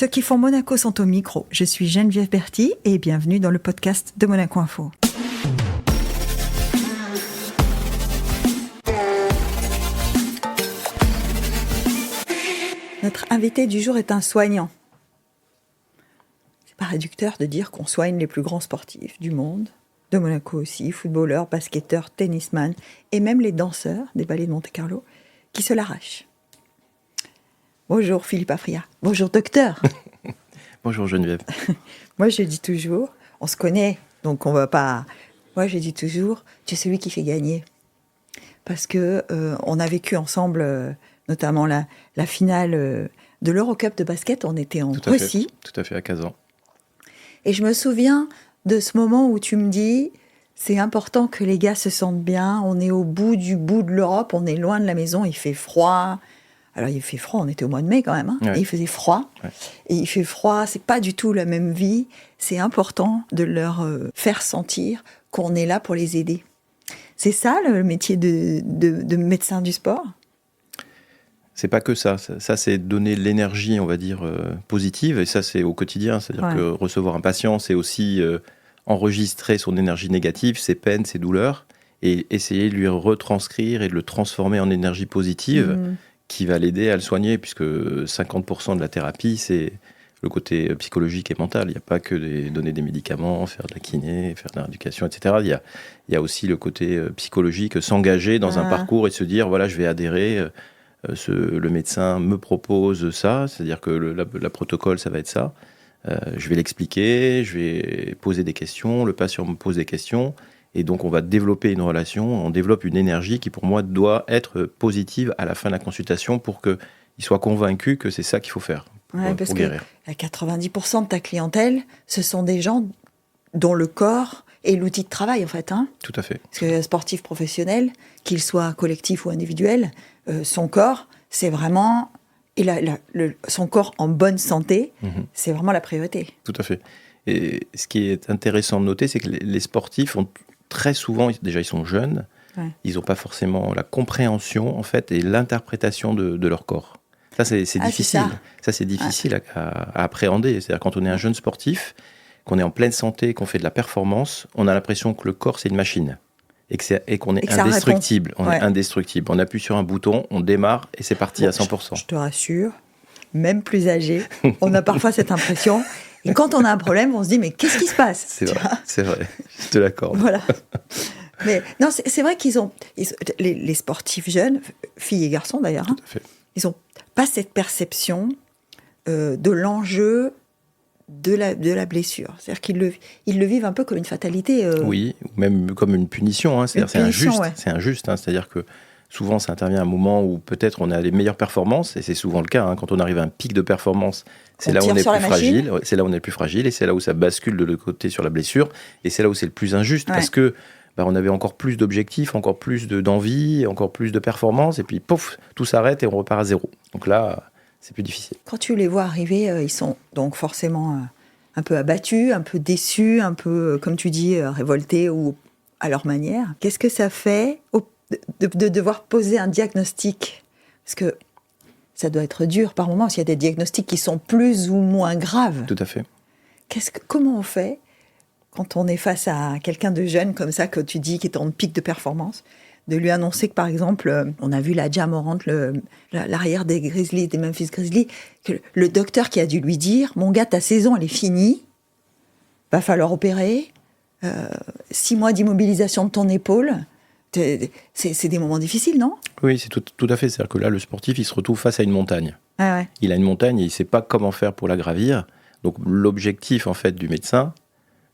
Ceux qui font Monaco sont au micro. Je suis Geneviève Berthy et bienvenue dans le podcast de Monaco Info. Notre invité du jour est un soignant. C'est pas réducteur de dire qu'on soigne les plus grands sportifs du monde, de Monaco aussi, footballeurs, basketteurs, tennisman et même les danseurs des ballets de Monte-Carlo qui se l'arrachent. Bonjour Philippe Afria. Bonjour docteur. Bonjour Geneviève. Moi je dis toujours, on se connaît, donc on va pas... Moi je dis toujours, tu es celui qui fait gagner. Parce que on a vécu ensemble, notamment la finale de l'Eurocup de basket, on était en Russie. Tout à fait, à Kazan. Et je me souviens de ce moment où tu me dis, c'est important que les gars se sentent bien, on est au bout de l'Europe, on est loin de la maison, il fait froid. Alors il fait froid, on était au mois de mai quand même, hein, ouais. Et il faisait froid. Ouais. Et il fait froid, c'est pas du tout la même vie. C'est important de leur faire sentir qu'on est là pour les aider. C'est ça le métier de médecin du sport ? C'est pas que ça. Ça, c'est donner l'énergie, on va dire, positive. Et ça, c'est au quotidien. C'est-à-dire que recevoir un patient, c'est aussi enregistrer son énergie négative, ses peines, ses douleurs, et essayer de lui retranscrire et de le transformer en énergie positive qui va l'aider à le soigner, puisque 50% de la thérapie, c'est le côté psychologique et mental. Il n'y a pas que donner des médicaments, faire de la kiné, faire de la rééducation, etc. Il y a aussi le côté psychologique, s'engager dans un parcours et se dire, voilà, je vais adhérer... le médecin me propose ça, c'est-à-dire que la protocole, ça va être ça. Je vais l'expliquer, je vais poser des questions, le patient me pose des questions, et donc on va développer une relation, on développe une énergie qui pour moi doit être positive à la fin de la consultation pour qu'il soit convaincu que c'est ça qu'il faut faire parce guérir. Que 90% de ta clientèle, ce sont des gens dont le corps est l'outil de travail en fait. Hein. Tout à fait. Parce que le sportif professionnel, qu'il soit collectif ou individuel, son corps, c'est vraiment... son corps en bonne santé, c'est vraiment la priorité. Tout à fait. Et ce qui est intéressant de noter, c'est que les sportifs ont très souvent, déjà ils sont jeunes, ils n'ont pas forcément la compréhension en fait et l'interprétation de leur corps. Ça c'est difficile. Ça c'est difficile à appréhender. C'est-à-dire quand on est un jeune sportif, qu'on est en pleine santé, qu'on fait de la performance, on a l'impression que le corps c'est une machine et qu'on est indestructible. On est indestructible. On appuie sur un bouton, on démarre et c'est parti à 100%. Je te rassure, même plus âgé, on a parfois cette impression. Et quand on a un problème, on se dit mais qu'est-ce qui se passe ? C'est vrai, je te l'accorde. Voilà. Mais non, c'est vrai qu'ils ont les sportifs jeunes, filles et garçons d'ailleurs, Tout à fait. ils n'ont pas cette perception de l'enjeu de la blessure. C'est-à-dire qu'ils le vivent un peu comme une fatalité. Oui, ou même comme une punition. Hein. C'est injuste. Ouais. C'est injuste. Hein. C'est-à-dire que souvent, ça intervient à un moment où peut-être on a les meilleures performances, et c'est souvent le cas. Hein. Quand on arrive à un pic de performance, c'est là où on est plus fragile. C'est là où on est le plus fragile, et c'est là où ça bascule de l'autre côté sur la blessure, et c'est là où c'est le plus injuste, parce que on avait encore plus d'objectifs, encore plus d'envie, encore plus de performance, et puis pouf, tout s'arrête et on repart à zéro. Donc là, c'est plus difficile. Quand tu les vois arriver, ils sont donc forcément un peu abattus, un peu déçus, un peu, comme tu dis, révoltés ou à leur manière. Qu'est-ce que ça fait de devoir poser un diagnostic ? Parce que ça doit être dur par moments, s'il y a des diagnostics qui sont plus ou moins graves. Tout à fait. Comment on fait quand on est face à quelqu'un de jeune comme ça, que tu dis, qui est en pic de performance, de lui annoncer que, par exemple, on a vu la Ja Morant, l'arrière des Grizzlies, des Memphis Grizzlies, que le docteur qui a dû lui dire « Mon gars, ta saison, elle est finie, va falloir opérer, 6 mois d'immobilisation de ton épaule ». C'est des moments difficiles, non ? Oui, c'est tout à fait. C'est-à-dire que là, le sportif, il se retrouve face à une montagne. Ah ouais. Il a une montagne et il ne sait pas comment faire pour la gravir. Donc, l'objectif, en fait, du médecin,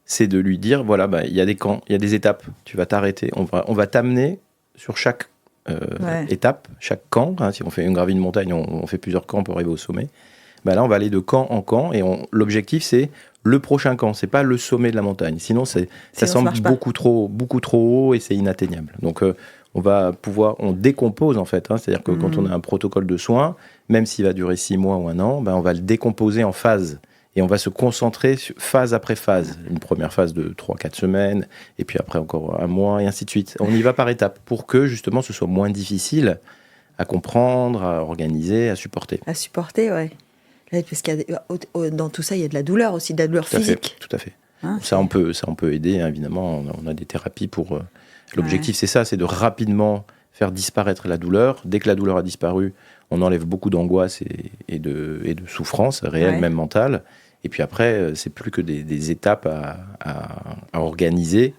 c'est de lui dire, voilà, il y a des camps, il y a des étapes, tu vas t'arrêter. On va t'amener sur chaque étape, chaque camp. Hein, si on fait une gravie de montagne, on fait plusieurs camps pour arriver au sommet. Là, on va aller de camp en camp et l'objectif, c'est le prochain camp. C'est pas le sommet de la montagne. Sinon, ça semble beaucoup trop haut et c'est inatteignable. Donc, on décompose en fait. Hein, c'est-à-dire que quand on a un protocole de soins, même s'il va durer 6 mois ou 1 an, on va le décomposer en phases. Et on va se concentrer phase après phase. Une première phase de 3-4 semaines, et puis après encore 1 mois, et ainsi de suite. On y va par étapes pour que justement ce soit moins difficile à comprendre, à organiser, à supporter. À supporter, ouais. Parce dans tout ça, il y a de la douleur aussi, de la douleur physique. Tout à fait. Hein, ça, on peut aider, hein, évidemment. On a des thérapies pour... L'objectif, c'est ça, c'est de rapidement faire disparaître la douleur. Dès que la douleur a disparu, on enlève beaucoup d'angoisse et de souffrance réelle, même mentale. Et puis après, c'est plus que des étapes à organiser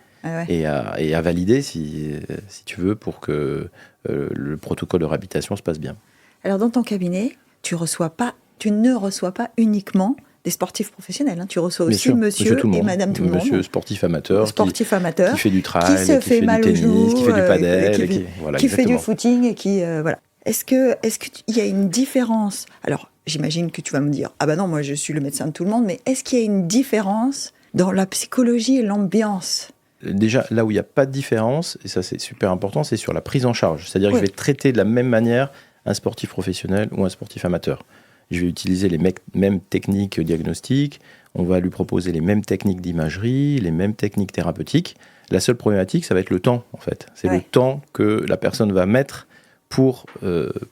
et à valider, si tu veux, pour que le protocole de réhabilitation se passe bien. Alors, dans ton cabinet, tu ne reçois pas uniquement des sportifs professionnels. Hein. Tu reçois aussi monsieur et madame tout le monde. Monsieur sportif amateur. Qui fait du trail, qui fait du tennis, qui fait du padel, qui fait du footing et qui... voilà. Est-ce qu'il y a une différence? Alors, j'imagine que tu vas me dire, ah ben non, moi je suis le médecin de tout le monde, mais est-ce qu'il y a une différence dans la psychologie et l'ambiance? Déjà, là où il n'y a pas de différence, et ça c'est super important, c'est sur la prise en charge. C'est-à-dire que je vais traiter de la même manière un sportif professionnel ou un sportif amateur. Je vais utiliser les mêmes techniques diagnostiques, on va lui proposer les mêmes techniques d'imagerie, les mêmes techniques thérapeutiques. La seule problématique, ça va être le temps, en fait. C'est le temps que la personne va mettre pour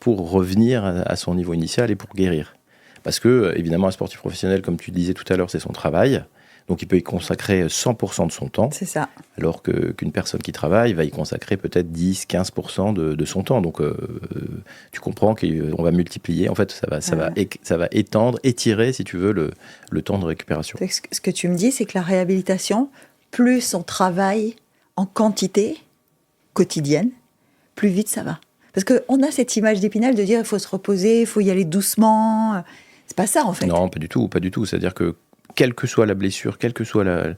revenir à son niveau initial et pour guérir. Parce que, évidemment, un sportif professionnel, comme tu disais tout à l'heure, c'est son travail. Donc, il peut y consacrer 100% de son temps. C'est ça. Alors qu'une personne qui travaille va y consacrer peut-être 10-15% de son temps. Donc, tu comprends qu'on va multiplier. En fait, ça va étendre, étirer, si tu veux, le temps de récupération. Ce que tu me dis, c'est que la réhabilitation, plus on travaille en quantité quotidienne, plus vite ça va. Parce qu'on a cette image d'Épinal de dire il faut se reposer, il faut y aller doucement. C'est pas ça, en fait. Non, pas du tout. Pas du tout. C'est-à-dire que quelle que soit la blessure, quel que soit le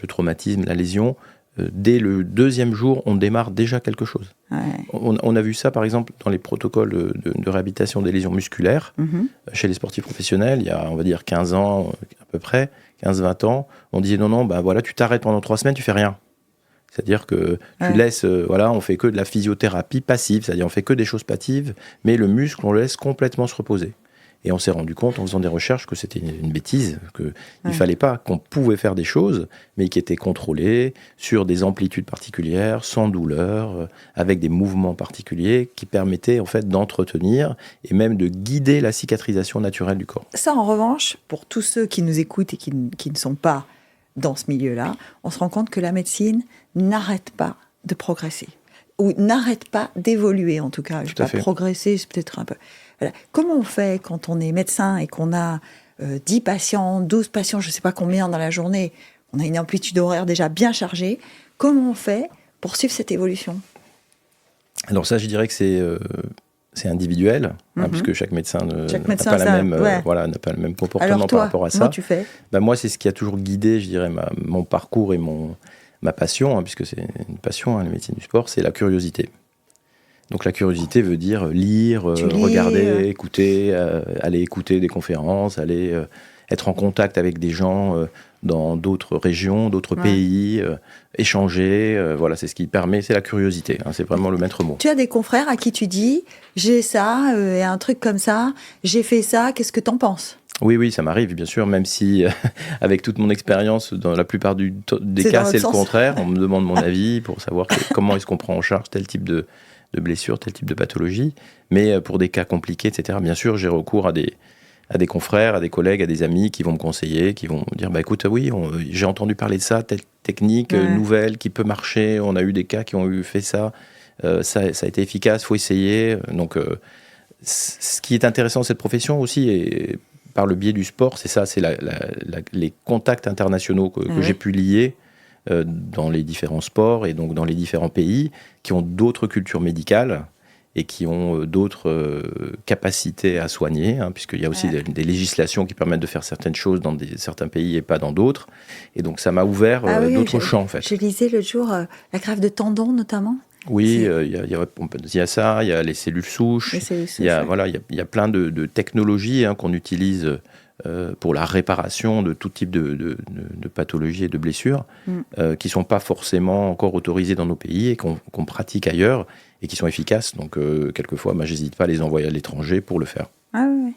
traumatisme, la lésion, dès le 2e jour, on démarre déjà quelque chose. Ouais. On a vu ça, par exemple, dans les protocoles de réhabilitation des lésions musculaires, chez les sportifs professionnels, il y a, on va dire, 15 ans à peu près, 15-20 ans, on disait non, bah voilà, tu t'arrêtes pendant 3 semaines, tu fais rien. C'est-à-dire que tu laisses, on fait que de la physiothérapie passive, c'est-à-dire on fait que des choses passives, mais le muscle, on le laisse complètement se reposer. Et on s'est rendu compte, en faisant des recherches, que c'était une bêtise, qu'il ne fallait pas, qu'on pouvait faire des choses, mais qui étaient contrôlées, sur des amplitudes particulières, sans douleur, avec des mouvements particuliers, qui permettaient en fait d'entretenir et même de guider la cicatrisation naturelle du corps. Ça, en revanche, pour tous ceux qui nous écoutent et qui ne sont pas dans ce milieu-là, on se rend compte que la médecine n'arrête pas de progresser, ou n'arrête pas d'évoluer en tout cas. Je ne vais pas progresser, c'est peut-être un peu... Voilà. Comment on fait quand on est médecin et qu'on a 10 patients, 12 patients, je ne sais pas combien dans la journée, on a une amplitude horaire déjà bien chargée, comment on fait pour suivre cette évolution? Alors ça, je dirais que c'est individuel, puisque chaque médecin n'a pas le même comportement. Alors toi, par rapport à ça. Comment tu fais? Moi, c'est ce qui a toujours guidé, je dirais, mon parcours et ma passion, puisque c'est une passion, la médecine du sport, c'est la curiosité. Donc la curiosité veut dire lire, regarder, écouter, aller écouter des conférences, aller être en contact avec des gens dans d'autres régions, d'autres pays, échanger. Voilà, c'est ce qui permet, c'est la curiosité. C'est vraiment le maître mot. Tu as des confrères à qui tu dis, j'ai ça, et un truc comme ça, j'ai fait ça, qu'est-ce que t'en penses? Oui, ça m'arrive, bien sûr, même si, avec toute mon expérience, dans la plupart des cas, c'est le contraire. On me demande mon avis pour savoir comment est-ce qu'on prend en charge tel type de blessures, tel type de pathologie. Mais pour des cas compliqués, etc., bien sûr, j'ai recours à des confrères, à des collègues, à des amis qui vont me conseiller, qui vont me dire, écoute, oui, j'ai entendu parler de ça, telle technique nouvelle qui peut marcher, on a eu des cas qui ont fait ça, ça a été efficace, il faut essayer. Donc, ce qui est intéressant dans cette profession aussi, et par le biais du sport, c'est ça, c'est les contacts internationaux que j'ai pu lier dans les différents sports et donc dans les différents pays qui ont d'autres cultures médicales et qui ont d'autres capacités à soigner, puisqu'il y a aussi des législations qui permettent de faire certaines choses dans certains pays et pas dans d'autres. Et donc ça m'a ouvert d'autres champs, en fait. Je lisais l'autre jour la greffe de tendons, notamment. Oui, il y a ça, il y a les cellules souches, il y a plein de technologies qu'on utilise pour la réparation de tout type de pathologies et de blessures qui ne sont pas forcément encore autorisées dans nos pays et qu'on pratique ailleurs et qui sont efficaces. Donc, quelquefois, j'hésite pas à les envoyer à l'étranger pour le faire. Ah oui.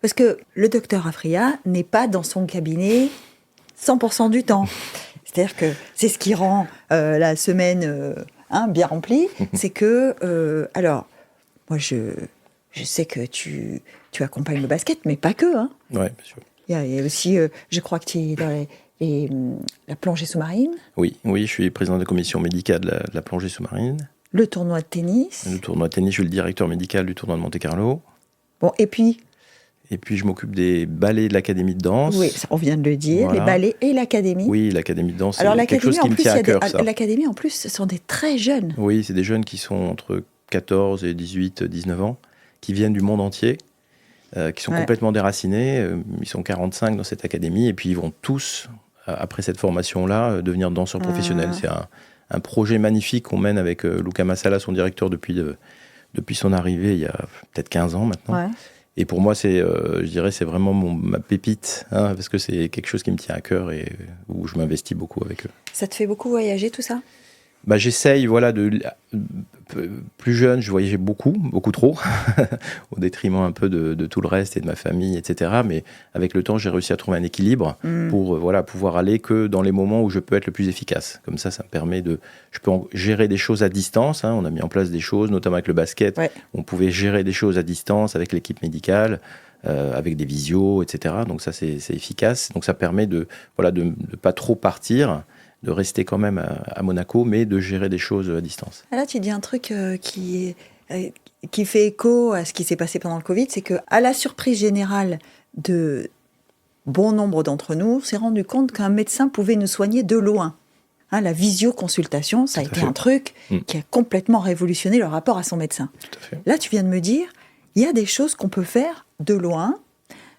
Parce que le docteur Afria n'est pas dans son cabinet 100% du temps. C'est-à-dire que c'est ce qui rend la semaine bien remplie. C'est que, alors, moi, je je sais que tu accompagnes le basket, mais pas que. Hein. Oui, bien sûr. Il y a aussi, je crois que tu es dans la plongée sous-marine. Oui, je suis président de la commission médicale de la plongée sous-marine. Le tournoi de tennis. Le tournoi de tennis, je suis le directeur médical du tournoi de Monte-Carlo. Bon, et puis, je m'occupe des ballets de l'académie de danse. Oui, ça, on vient de le dire, Voilà. Les ballets et l'académie. Oui, l'académie de danse, c'est quelque chose qui me tient à cœur, ça. L'académie, en plus, ce sont des très jeunes. Oui, c'est des jeunes qui sont entre 14 et 18, 19 ans, qui viennent du monde entier, qui sont complètement déracinés. Ils sont 45 dans cette académie, et puis ils vont tous, après cette formation-là, devenir danseurs professionnels. C'est un projet magnifique qu'on mène avec Luca Massala, son directeur, depuis son arrivée il y a peut-être 15 ans maintenant. Ouais. Et pour moi, je dirais, c'est vraiment ma pépite, hein, parce que c'est quelque chose qui me tient à cœur et où je m'investis beaucoup avec eux. Ça te fait beaucoup voyager, tout ça ? J'essaye, plus jeune, je voyageais beaucoup trop, au détriment un peu de tout le reste et de ma famille, etc. Mais avec le temps, j'ai réussi à trouver un équilibre pour pouvoir aller que dans les moments où je peux être le plus efficace. Comme ça me permet je peux gérer des choses à distance. Hein. On a mis en place des choses, notamment avec le basket. Ouais. On pouvait gérer des choses à distance avec l'équipe médicale, avec des visios, etc. Donc ça, c'est efficace. Donc ça permet de pas trop partir, de rester quand même à Monaco, mais de gérer des choses à distance. Là, tu dis un truc qui fait écho à ce qui s'est passé pendant le Covid, c'est qu'à la surprise générale de bon nombre d'entre nous, on s'est rendu compte qu'un médecin pouvait nous soigner de loin. Hein, la visioconsultation, ça a été un truc qui a complètement révolutionné le rapport à son médecin. Tout à fait. Là, tu viens de me dire, il y a des choses qu'on peut faire de loin.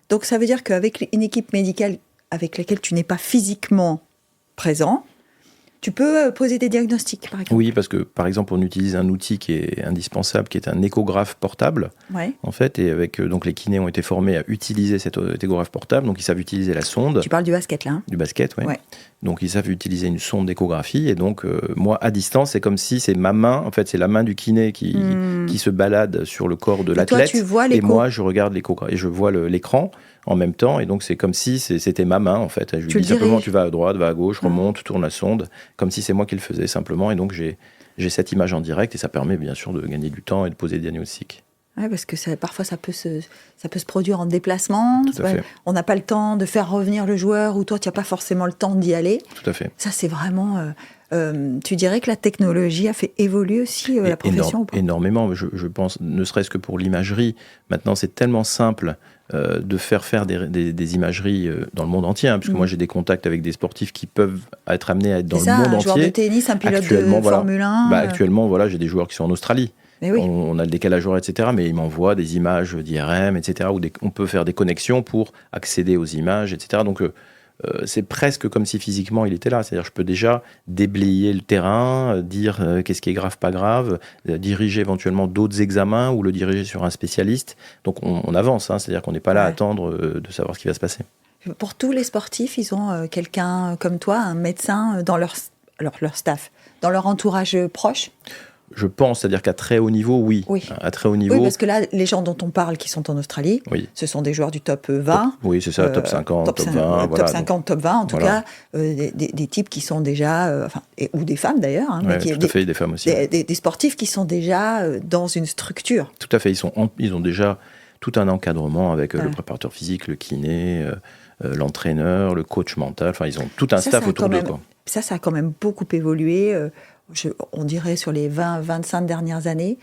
Donc, ça veut dire qu'avec une équipe médicale avec laquelle tu n'es pas physiquement présent, tu peux poser des diagnostics, par exemple. Oui, parce que, par exemple, on utilise un outil qui est indispensable, qui est un échographe portable, en fait, et donc les kinés ont été formés à utiliser cet échographe portable, donc ils savent utiliser la sonde. Tu parles du basket, là. Du basket, oui. Ouais. Donc ils savent utiliser une sonde d'échographie, et donc moi, à distance, c'est comme si c'est ma main, en fait, c'est la main du kiné qui se balade sur le corps de l'athlète, toi, tu vois l'écho. Et moi, je regarde l'échographie, et je vois l'écran en même temps, et donc c'est comme si c'était ma main, en fait. Je lui dis simplement, tu vas à droite, va à gauche, remonte, tourne la sonde, comme si c'est moi qui le faisais simplement, et donc j'ai cette image en direct, et ça permet bien sûr de gagner du temps et de poser des diagnostics. Oui, parce que parfois ça peut se produire en déplacement. Tout à fait. On n'a pas le temps de faire revenir le joueur, ou toi tu n'as pas forcément le temps d'y aller. Tout à fait. Ça c'est vraiment... tu dirais que la technologie a fait évoluer aussi la profession ou pas ? Énormément, je pense, ne serait-ce que pour l'imagerie. Maintenant c'est tellement simple de faire des imageries dans le monde entier, hein, puisque moi j'ai des contacts avec des sportifs qui peuvent être amenés à être dans le monde entier. Un joueur de tennis, un pilote de Formule 1. Actuellement, j'ai des joueurs qui sont en Australie. Oui. On a le décalage horaire, etc. Mais ils m'envoient des images d'IRM, etc. Où on peut faire des connexions pour accéder aux images, etc. Donc c'est presque comme si physiquement il était là. C'est-à-dire je peux déjà déblayer le terrain, dire qu'est-ce qui est grave, pas grave, diriger éventuellement d'autres examens ou le diriger sur un spécialiste. Donc on avance, hein, c'est-à-dire qu'on n'est pas là à attendre de savoir ce qui va se passer. Pour tous les sportifs, ils ont quelqu'un comme toi, un médecin dans leur staff, dans leur entourage proche. Je pense, c'est-à-dire qu'à très haut niveau, oui. À très haut niveau. Oui, parce que là, les gens dont on parle qui sont en Australie, ce sont des joueurs du top 20. Oui, c'est ça, top 50, top 20. Top 50, top 20, en tout cas, des types qui sont déjà, ou des femmes d'ailleurs. Hein, tout à fait, des femmes aussi. Des sportifs qui sont déjà dans une structure. Tout à fait, ils ont déjà tout un encadrement avec le préparateur physique, le kiné, l'entraîneur, le coach mental. Enfin, ils ont tout un staff autour d'eux. Ça a quand même beaucoup évolué. On dirait sur les 20-25 dernières années.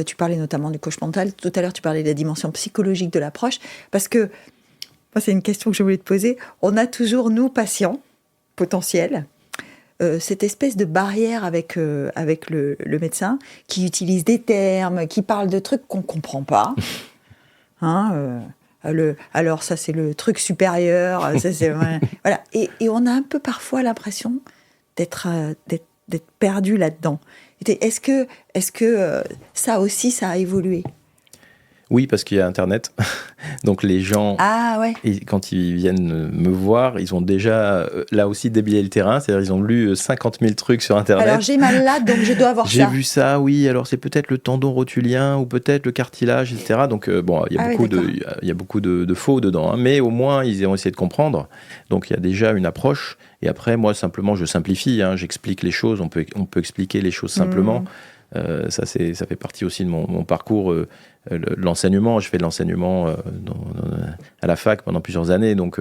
Tu parlais notamment du coach mental. Tout à l'heure, tu parlais de la dimension psychologique de l'approche. Parce que, moi, c'est une question que je voulais te poser. On a toujours, nous, patients potentiels, cette espèce de barrière avec le médecin qui utilise des termes, qui parle de trucs qu'on ne comprend pas. Alors, ça, c'est le truc supérieur. Ça, c'est, voilà. Et on a un peu parfois l'impression d'être perdu là-dedans. Est-ce que ça aussi, ça a évolué ? Oui, parce qu'il y a Internet. Donc les gens, quand ils viennent me voir, ils ont déjà, là aussi, déblayé le terrain. C'est-à-dire ils ont lu 50 000 trucs sur Internet. Alors j'ai mal là, donc je dois avoir ça. J'ai vu ça, oui. Alors c'est peut-être le tendon rotulien ou peut-être le cartilage, etc. Donc il y a beaucoup de faux dedans. Hein, mais au moins, ils ont essayé de comprendre. Donc il y a déjà une approche. Et après, moi, simplement, je simplifie. Hein, j'explique les choses. On peut expliquer les choses simplement. Ça fait partie aussi de mon parcours. L'enseignement, je fais de l'enseignement à la fac pendant plusieurs années, donc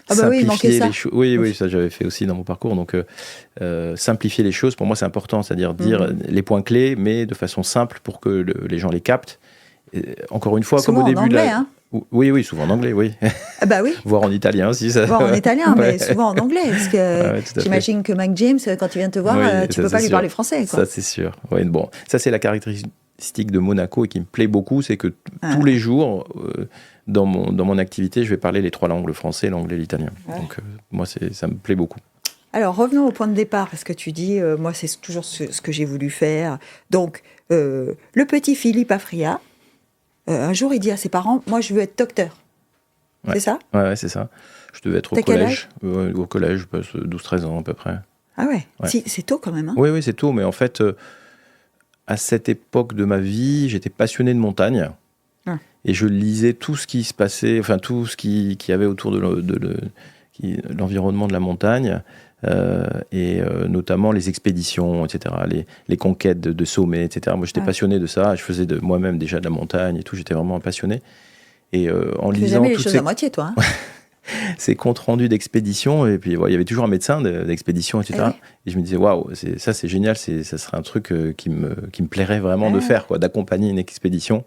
simplifier les choses. Oui, ça j'avais fait aussi dans mon parcours. Donc simplifier les choses, pour moi c'est important, c'est-à-dire dire les points clés, mais de façon simple pour que les gens les captent. Et, encore une fois, souvent comme au début en anglais, hein. Oui, souvent en anglais, oui. Ah bah oui. Voire en italien aussi. Ça. Voire en italien, mais souvent en anglais, parce que j'imagine que Mike James, quand il vient te voir, tu peux pas lui parler français, quoi. Ça c'est sûr. Oui, bon, ça c'est la caractéristique de Monaco et qui me plaît beaucoup, c'est que tous les jours, dans mon activité, je vais parler les 3 langues, le français, l'anglais et l'italien. Donc moi, ça me plaît beaucoup. Alors revenons au point de départ, parce que tu dis, moi c'est toujours ce que j'ai voulu faire. Donc, le petit Philippe Afria, un jour il dit à ses parents, moi je veux être docteur. C'est ça ? Ouais, c'est ça. Je devais être au collège. Au collège, 12-13 ans à peu près. Ah ouais. C'est tôt quand même. Hein. Oui, c'est tôt, mais en fait, à cette époque de ma vie, j'étais passionné de montagne. Et je lisais tout ce qui se passait, enfin tout ce qu'il y avait autour de l'environnement de la montagne, et notamment les expéditions, etc., les conquêtes de sommets, etc. Moi, j'étais passionné de ça. Je faisais moi-même déjà de la montagne et tout. J'étais vraiment passionné. Et en lisant jamais les choses à moitié, toi. Hein. Ces comptes rendus d'expédition, et puis il y avait toujours un médecin d'expédition, etc. Et je me disais, waouh, ça c'est génial, ça serait un truc qui me plairait vraiment de faire, quoi, d'accompagner une expédition,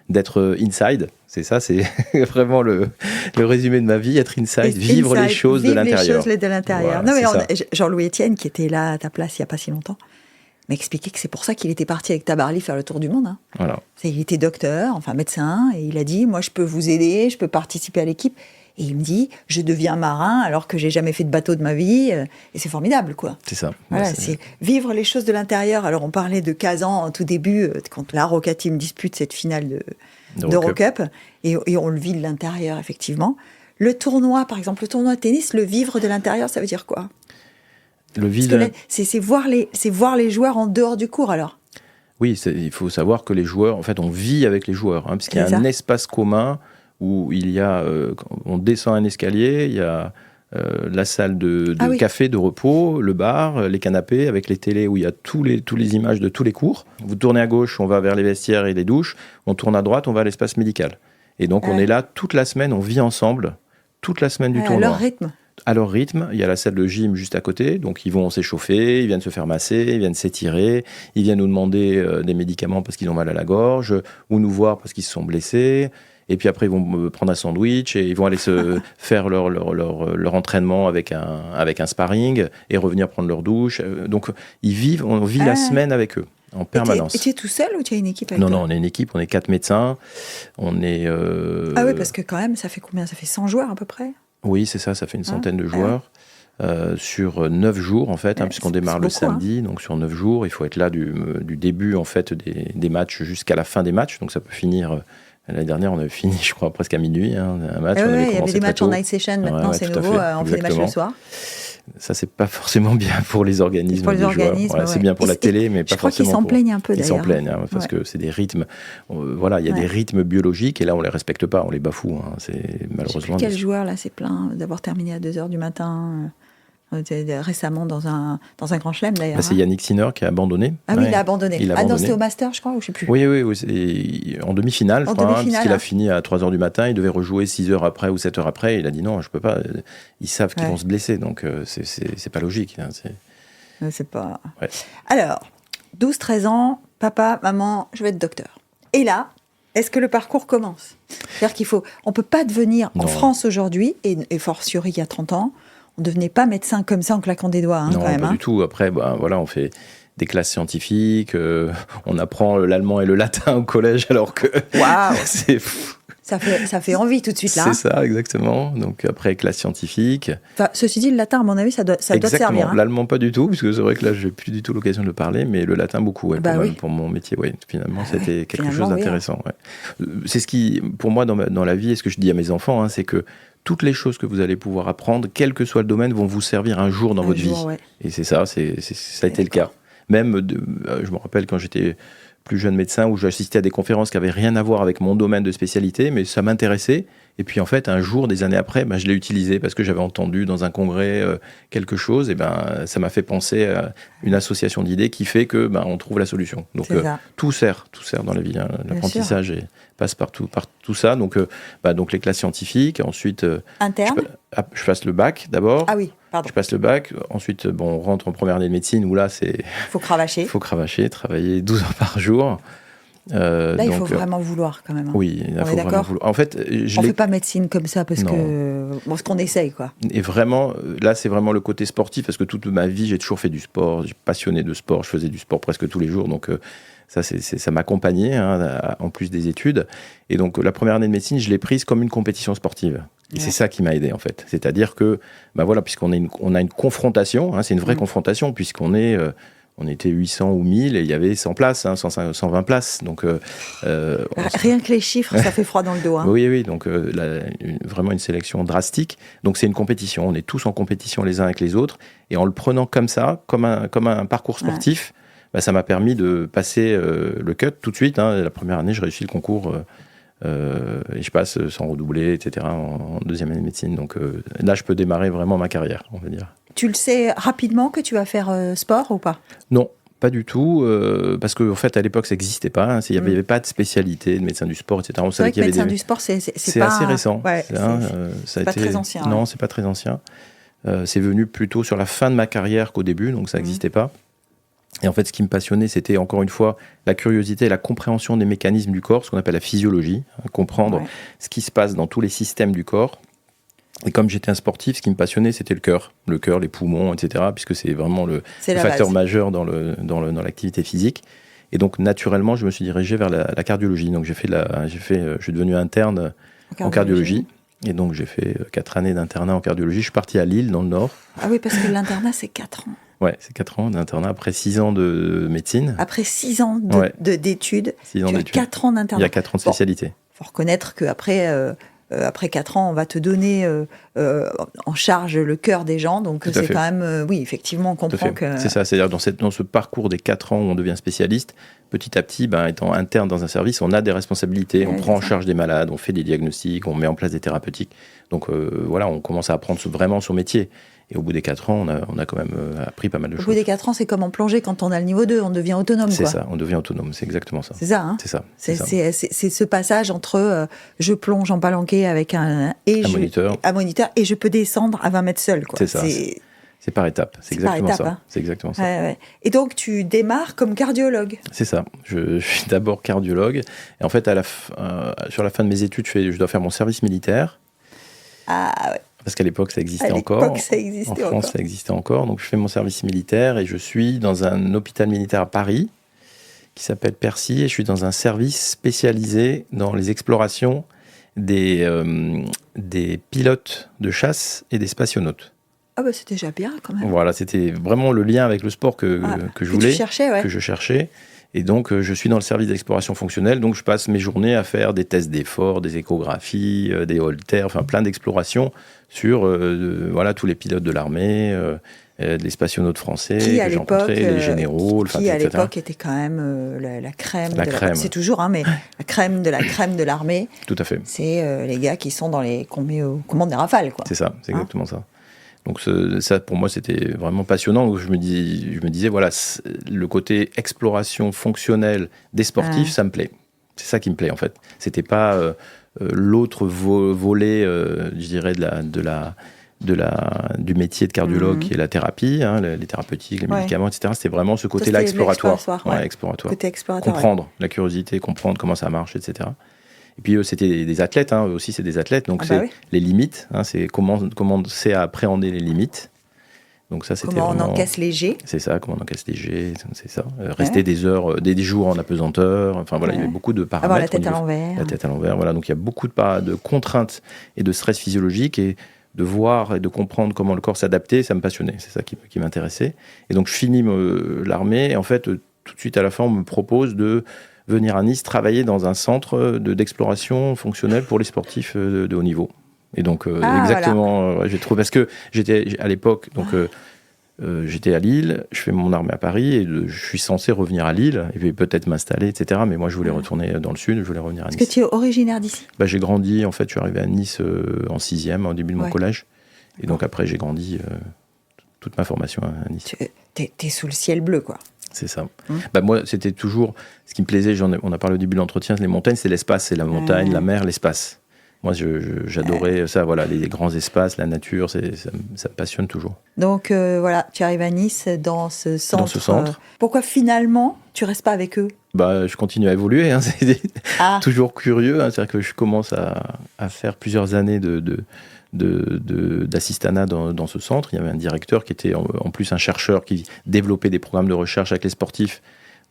d'être inside. C'est ça, c'est vraiment le résumé de ma vie, être inside, vivre les choses de l'intérieur. Voilà, non, mais Jean-Louis Etienne, qui était là à ta place il n'y a pas si longtemps, m'a expliqué que c'est pour ça qu'il était parti avec Tabarly faire le tour du monde. Hein. Voilà. Il était docteur, enfin médecin, et il a dit, moi je peux vous aider, je peux participer à l'équipe. Et il me dit, je deviens marin alors que j'ai jamais fait de bateau de ma vie. Et c'est formidable, quoi. C'est ça. Voilà, c'est vivre les choses de l'intérieur. Alors, on parlait de Kazan en tout début, quand la Roca Team dispute cette finale d'Eurocup. Et on le vit de l'intérieur, effectivement. Le tournoi, par exemple, le tournoi de tennis, le vivre de l'intérieur, ça veut dire quoi ? C'est voir les joueurs en dehors du court, alors. Oui, il faut savoir que les joueurs, en fait, on vit avec les joueurs, hein, parce qu'il y a un espace commun où il y a, on descend un escalier, il y a la salle de café, de repos, le bar, les canapés avec les télés où il y a tous les images de tous les cours. Vous tournez à gauche, on va vers les vestiaires et les douches. On tourne à droite, on va à l'espace médical. Et donc on est là toute la semaine, on vit ensemble toute la semaine du tournoi. À leur rythme. À leur rythme, il y a la salle de gym juste à côté, donc ils vont s'échauffer, ils viennent se faire masser, ils viennent s'étirer, ils viennent nous demander des médicaments parce qu'ils ont mal à la gorge, ou nous voir parce qu'ils se sont blessés. Et puis après, ils vont prendre un sandwich et ils vont aller se faire leur entraînement avec un sparring et revenir prendre leur douche. Donc, on vit la semaine avec eux, en permanence. Et tu es tout seul ou tu as une équipe avec toi ? Non, on est une équipe, on est 4 médecins. On est... Ah oui, parce que quand même, ça fait combien ? Ça fait 100 joueurs à peu près ? Oui, c'est ça fait une centaine de joueurs. Sur 9 jours, en fait, puisqu'on démarre le samedi. Hein. Donc, sur 9 jours, il faut être là du début, en fait, des matchs jusqu'à la fin des matchs. Donc, ça peut finir... L'année dernière, on avait fini, je crois, presque à minuit, un match. Il y avait des matchs en night session, maintenant c'est nouveau, on fait des matchs le soir. Ça, c'est pas forcément bien pour les organismes. Pour les organismes, voilà, c'est bien pour la télé, mais pas forcément. Je crois qu'ils s'en plaignent un peu d'ailleurs. Ils s'en plaignent, parce que c'est des rythmes. Voilà, il y a des rythmes biologiques, et là, on les respecte pas, on les bafoue. Hein, c'est malheureusement. Je sais plus quel joueur là s'est plaint d'avoir terminé à 2h du matin. Récemment dans un grand chelem d'ailleurs. C'est Yannick Sinner qui a abandonné. Ah oui, il a abandonné. Non, c'était au Master, je crois, ou je sais plus. Oui, en demi-finale, je crois, puisqu'il a fini à 3h du matin, il devait rejouer 6h après ou 7h après, il a dit non, je peux pas, ils savent qu'ils vont se blesser, donc c'est pas logique. Hein, c'est pas... Ouais. Alors, 12-13 ans, papa, maman, je vais être docteur. Et là, est-ce que le parcours commence ? C'est-à-dire on peut pas devenir, en France aujourd'hui, et fortiori il y a 30 ans, on ne devenait pas médecin comme ça en claquant des doigts, non, quand même. Non, pas du tout. Après, on fait des classes scientifiques, on apprend l'allemand et le latin au collège, alors que c'est fou. Ça fait envie tout de suite, là. C'est ça, exactement. Donc après, classe scientifique. Enfin, ceci dit, le latin, à mon avis, ça doit servir. Hein. L'allemand, pas du tout, parce que c'est vrai que là, je n'ai plus du tout l'occasion de le parler, mais le latin, beaucoup, pour mon métier. Finalement, c'était quelque chose d'intéressant. Ouais. C'est ce qui, pour moi, dans la vie, et ce que je dis à mes enfants, c'est que toutes les choses que vous allez pouvoir apprendre, quel que soit le domaine, vont vous servir un jour dans votre vie. Ouais. Et c'est ça, ça a été le cas. Même, je me rappelle quand j'étais plus jeune médecin où j'assistais à des conférences qui n'avaient rien à voir avec mon domaine de spécialité, mais ça m'intéressait. Et puis en fait, un jour, des années après, je l'ai utilisé parce que j'avais entendu dans un congrès quelque chose. Et ça m'a fait penser à une association d'idées qui fait que on trouve la solution. Donc tout sert dans la vie. Hein. L'apprentissage passe par tout ça. Donc les classes scientifiques. Ensuite, interne. Je passe le bac d'abord. Ah oui. Pardon. Je passe le bac. Ensuite, on rentre en première année de médecine où là, faut cravacher. Faut cravacher, travailler 12 heures par jour. Là, il faut vraiment vouloir quand même. Hein. Oui, il faut vraiment vouloir. En fait, on ne fait pas médecine comme ça parce qu'on essaye, quoi. Et vraiment, là, c'est vraiment le côté sportif parce que toute ma vie, j'ai toujours fait du sport. J'ai passionné de sport. Je faisais du sport presque tous les jours. Donc, ça m'accompagnait, en plus des études. Et donc, la première année de médecine, je l'ai prise comme une compétition sportive. Et c'est ça qui m'a aidé, en fait. C'est-à-dire que, puisqu'on a une confrontation, c'est une vraie confrontation, puisqu'on est... on était 800 ou 1000 et il y avait 100 places, 120 places. Donc, rien que les chiffres, ça fait froid dans le dos. Hein. Oui. Donc, vraiment une sélection drastique. Donc, c'est une compétition. On est tous en compétition les uns avec les autres. Et en le prenant comme ça, comme un parcours sportif, ça m'a permis de passer le cut tout de suite. Hein. La première année, je réussis le concours et je passe sans redoubler, etc. en deuxième année de médecine. Donc, là, je peux démarrer vraiment ma carrière, on va dire. Tu le sais rapidement que tu vas faire sport ou pas ? Non, pas du tout, parce qu'en fait, à l'époque, ça n'existait pas. Hein, il n'y avait pas de spécialité de médecin du sport, etc. On savait qu'il y avait médecin du sport, c'est pas... assez récent. Ouais, c'est pas très ancien. Non, c'est pas très ancien. C'est venu plutôt sur la fin de ma carrière qu'au début, donc ça n'existait pas. Et en fait, ce qui me passionnait, c'était encore une fois la curiosité et la compréhension des mécanismes du corps, ce qu'on appelle la physiologie, comprendre ce qui se passe dans tous les systèmes du corps. Et comme j'étais un sportif, ce qui me passionnait, c'était le cœur, les poumons, etc., puisque c'est vraiment le facteur majeur dans l'activité physique. Et donc, naturellement, je me suis dirigé vers la cardiologie. Donc, je suis devenu interne en cardiologie. Et donc, j'ai fait 4 années d'internat en cardiologie. Je suis parti à Lille, dans le Nord. Ah oui, parce que l'internat, c'est 4 ans. Ouais, c'est 4 ans d'internat, après 6 ans de médecine. Après 6 ans d'études, 6 ans d'études. 4 ans d'internat. Il y a 4 ans de spécialité. Il faut reconnaître qu'après... après 4 ans, on va te donner en charge le cœur des gens. Donc, c'est quand même... oui, effectivement, on comprend que... C'est ça, c'est-à-dire dans ce parcours des 4 ans où on devient spécialiste, petit à petit, étant interne dans un service, on a des responsabilités, on prend en charge des malades, on fait des diagnostics, on met en place des thérapeutiques. Donc, on commence à apprendre vraiment son métier. Et au bout des 4 ans, on a quand même appris pas mal de choses. Au bout des 4 ans, c'est comme en plongée, quand on a le niveau 2, on devient autonome. C'est ça, on devient autonome, c'est exactement ça. C'est ça, hein ? C'est ça. C'est ce passage entre je plonge en palanquet avec un moniteur et je peux descendre à 20 mètres seul. Quoi. C'est ça. C'est par étapes, c'est exactement ça. Hein. C'est exactement ça. Ouais. Et donc, tu démarres comme cardiologue. C'est ça. Je suis d'abord cardiologue. Et en fait, sur la fin de mes études, je dois faire mon service militaire. Ah ouais. Parce qu'à l'époque, ça existait encore. En France, ça existait encore. Donc, je fais mon service militaire et je suis dans un hôpital militaire à Paris qui s'appelle Percy. Et je suis dans un service spécialisé dans les explorations des pilotes de chasse et des spationautes. Ah bah c'était déjà bien quand même. Voilà, c'était vraiment le lien avec le sport que je voulais, que je cherchais. Et donc, je suis dans le service d'exploration fonctionnelle. Donc, je passe mes journées à faire des tests d'effort, des échographies, des holters, enfin plein d'explorations sur tous les pilotes de l'armée, les spationautes français que j'ai rencontrés, les généraux, qui à l'époque était quand même la crème. C'est toujours, mais la crème de l'armée. Tout à fait. C'est les gars qui sont qu'on met aux commandes des Rafales, quoi. C'est ça, c'est exactement ça. Donc ça, pour moi, c'était vraiment passionnant. Donc je me disais, voilà, le côté exploration fonctionnelle des sportifs, ça me plaît. C'est ça qui me plaît, en fait. C'était pas l'autre volet, je dirais, du métier de cardiologue, qui est la thérapie, les thérapeutiques, les médicaments, etc. C'était vraiment ce côté-là exploratoire. Exploratoire. Côté exploratoire. Comprendre la curiosité, comprendre comment ça marche, etc. Et puis eux, c'était des athlètes, eux aussi c'est des athlètes, donc les limites, c'est comment c'est à appréhender les limites. Donc ça, c'était comment vraiment... on encaisse les jets. C'est ça, comment on encaisse les jets, c'est ça. Rester des heures, des jours en apesanteur, enfin voilà, il y avait beaucoup de paramètres. Avoir la tête à l'envers. La tête à l'envers, voilà, donc il y a beaucoup de contraintes et de stress physiologique, et de voir et de comprendre comment le corps s'adaptait, ça me passionnait, c'est ça qui m'intéressait. Et donc je finis l'armée, et en fait, tout de suite à la fin, on me propose de venir à Nice travailler dans un centre d'exploration fonctionnelle pour les sportifs de haut niveau. Et donc, exactement, j'ai trouvé, parce que j'étais à l'époque, donc j'étais à Lille, je fais mon armée à Paris et je suis censé revenir à Lille et puis peut-être m'installer, etc. Mais moi, je voulais retourner dans le sud, je voulais revenir à Nice. Est-ce que tu es originaire d'ici ? J'ai grandi, en fait, je suis arrivé à Nice en 6e, au début de mon collège. Et donc après, j'ai grandi toute ma formation à Nice. T'es sous le ciel bleu, quoi. C'est ça. Moi, c'était toujours... Ce qui me plaisait, on a parlé au début de l'entretien, les montagnes, c'est l'espace. C'est la montagne, la mer, l'espace. Moi, j'adorais ça, voilà, les grands espaces, la nature, ça me passionne toujours. Donc, voilà, tu arrives à Nice dans ce centre. Dans ce centre. Pourquoi, finalement, tu restes pas avec eux ? Je continue à évoluer, hein, c'est toujours curieux. Hein, c'est-à-dire que je commence à faire plusieurs années d'assistanat dans ce centre. Il y avait un directeur qui était en plus un chercheur qui développait des programmes de recherche avec les sportifs.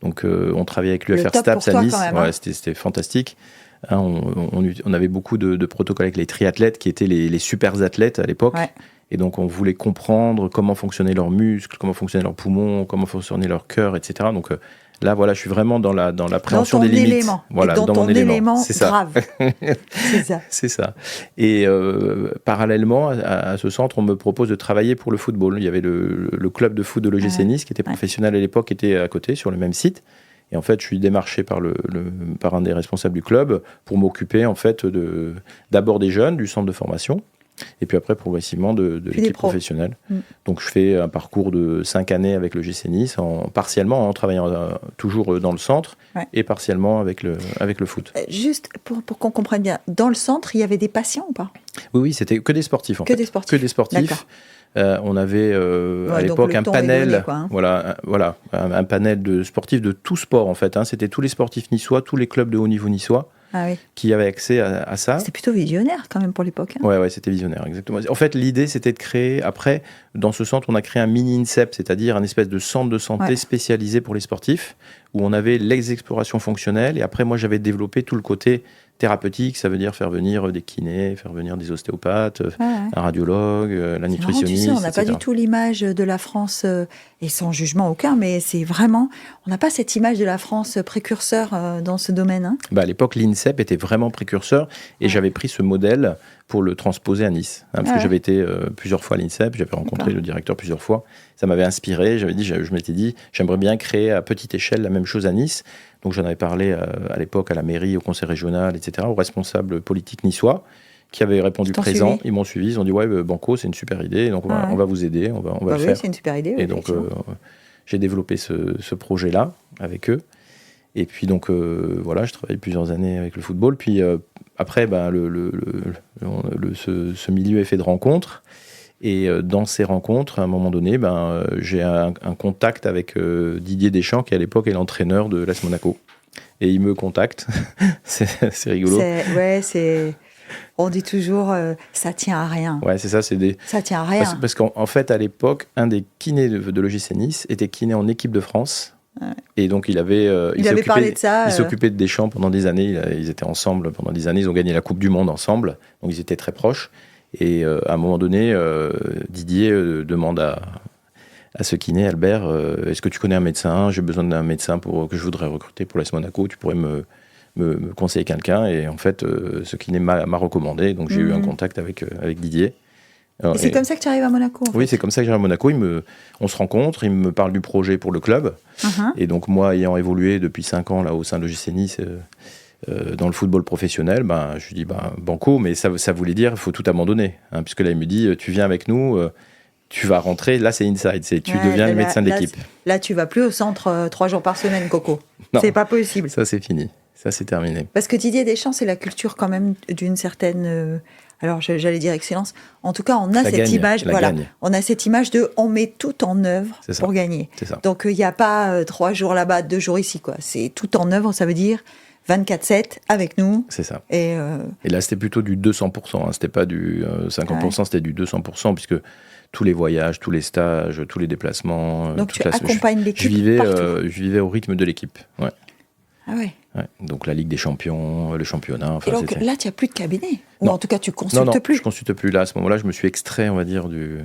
Donc on travaillait avec l'UFR STAPS à Nice. C'était fantastique. Hein, on avait beaucoup de protocoles avec les triathlètes qui étaient les super athlètes à l'époque. Ouais. Et donc on voulait comprendre comment fonctionnaient leurs muscles, comment fonctionnaient leurs poumons, comment fonctionnait leur cœur, etc. Donc là, voilà, je suis vraiment dans l'appréhension des limites. Élément. Voilà, dans mon élément grave. C'est ça. C'est ça. Et parallèlement à ce centre, on me propose de travailler pour le football. Il y avait le club de foot de l'OGC Nice, qui était professionnel à l'époque, qui était à côté, sur le même site. Et en fait, je suis démarché par un des responsables du club pour m'occuper en fait d'abord des jeunes du centre de formation. Et puis après, progressivement, de l'équipe professionnelle. Donc, je fais un parcours de 5 années avec le GC Nice, partiellement en travaillant toujours dans le centre et partiellement avec le foot. Juste pour qu'on comprenne bien, dans le centre, il y avait des patients ou pas ? Oui, c'était que des sportifs. Des sportifs. Que des sportifs. On avait à l'époque un panel, un panel de sportifs de tout sport en fait. Hein. C'était tous les sportifs niçois, tous les clubs de haut niveau niçois. Qui avaient accès à ça. C'était plutôt visionnaire quand même pour l'époque. Hein. Ouais, c'était visionnaire, exactement. En fait, l'idée, c'était de créer, après, dans ce centre, on a créé un mini-INSEP, c'est-à-dire un espèce de centre de santé spécialisé pour les sportifs, où on avait l'exploration fonctionnelle, et après, moi, j'avais développé tout le côté thérapeutique, ça veut dire faire venir des kinés, faire venir des ostéopathes, un radiologue, la nutritionniste, marrant, on n'a pas du tout l'image de la France, et sans jugement aucun, mais c'est vraiment... On n'a pas cette image de la France précurseur dans ce domaine. Hein. À l'époque, l'INSEP était vraiment précurseur, et j'avais pris ce modèle pour le transposer à Nice. Hein, parce que j'avais été plusieurs fois à l'INSEP, j'avais rencontré le directeur plusieurs fois. Ça m'avait inspiré, je m'étais dit, j'aimerais bien créer à petite échelle la même chose à Nice. Donc j'en avais parlé à l'époque à la mairie, au conseil régional, etc., aux responsables politiques niçois, qui avaient répondu présent. Ils m'ont suivi, ils ont dit Banco, c'est une super idée, donc on va vous aider, on va le faire. C'est une super idée. Et donc j'ai développé ce projet-là avec eux. Et puis donc je travaillais plusieurs années avec le football. Puis après, ce milieu est fait de rencontres. Et dans ces rencontres, à un moment donné, j'ai un contact avec Didier Deschamps, qui à l'époque est l'entraîneur de l'AS Monaco. Et il me contacte. c'est rigolo. On dit toujours, ça tient à rien. Ouais, c'est ça. Ça tient à rien. Parce qu'en fait, à l'époque, un des kinés de l'OGC Nice était kiné en équipe de France. Ouais. Et donc, il avait parlé de ça. Il s'occupait de Deschamps pendant des années. Ils étaient ensemble pendant des années. Ils ont gagné la Coupe du Monde ensemble. Donc, ils étaient très proches. Et à un moment donné, Didier demande à ce kiné, Albert, est-ce que tu connais un médecin ? J'ai besoin d'un médecin que je voudrais recruter pour l'AS Monaco. Tu pourrais me conseiller quelqu'un ? Et en fait, ce kiné m'a recommandé. Donc, j'ai eu un contact avec Didier. Et c'est comme ça que tu arrives à Monaco en fait. Oui, c'est comme ça que j'arrive à Monaco. On se rencontre, il me parle du projet pour le club. Et donc, moi, ayant évolué depuis 5 ans là, au sein de l'OGC Nice, dans le football professionnel, je lui dis Banco, mais ça voulait dire il faut tout abandonner. Hein, puisque là, il me dit tu viens avec nous, tu vas rentrer, là, c'est inside, tu deviens le médecin de l'équipe. Là, tu vas plus au centre 3 jours par semaine, Coco. Non, c'est pas possible. Ça, c'est fini. Ça, c'est terminé. Parce que Didier Deschamps, c'est la culture quand même d'une certaine... alors, j'allais dire excellence. En tout cas, on a cette image. On a cette image de on met tout en œuvre pour gagner. C'est ça. Donc, il n'y a pas 3 jours là-bas, 2 jours ici, quoi. C'est tout en œuvre, ça veut dire 24/7 avec nous. C'est ça. Et là, c'était plutôt du 200%. Hein. C'était pas du 50%, c'était du 200%, puisque tous les voyages, tous les stages, tous les déplacements. Donc, tu accompagnes l'équipe je vivais au rythme de l'équipe. Ouais. Ah ouais. Donc la Ligue des Champions, le championnat. Et donc là, tu n'as plus de cabinet. Ou en tout cas, tu consultes plus. Non, je ne consulte plus. Là, à ce moment-là, je me suis extrait, on va dire, du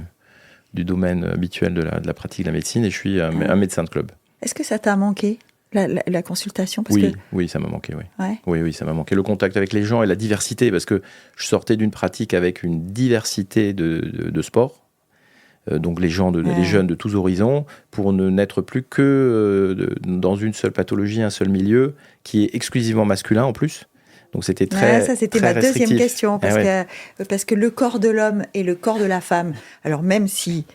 domaine habituel de la pratique de la médecine, et je suis un médecin de club. Est-ce que ça t'a manqué, la consultation Oui, ça m'a manqué, oui. Ouais. Oui, ça m'a manqué. Le contact avec les gens et la diversité, parce que je sortais d'une pratique avec une diversité de sports. donc les jeunes de tous horizons, pour n'être plus que dans une seule pathologie, un seul milieu, qui est exclusivement masculin en plus. Donc c'était ça c'était très ma deuxième restrictif. question, parce que le corps de l'homme et le corps de la femme, alors même si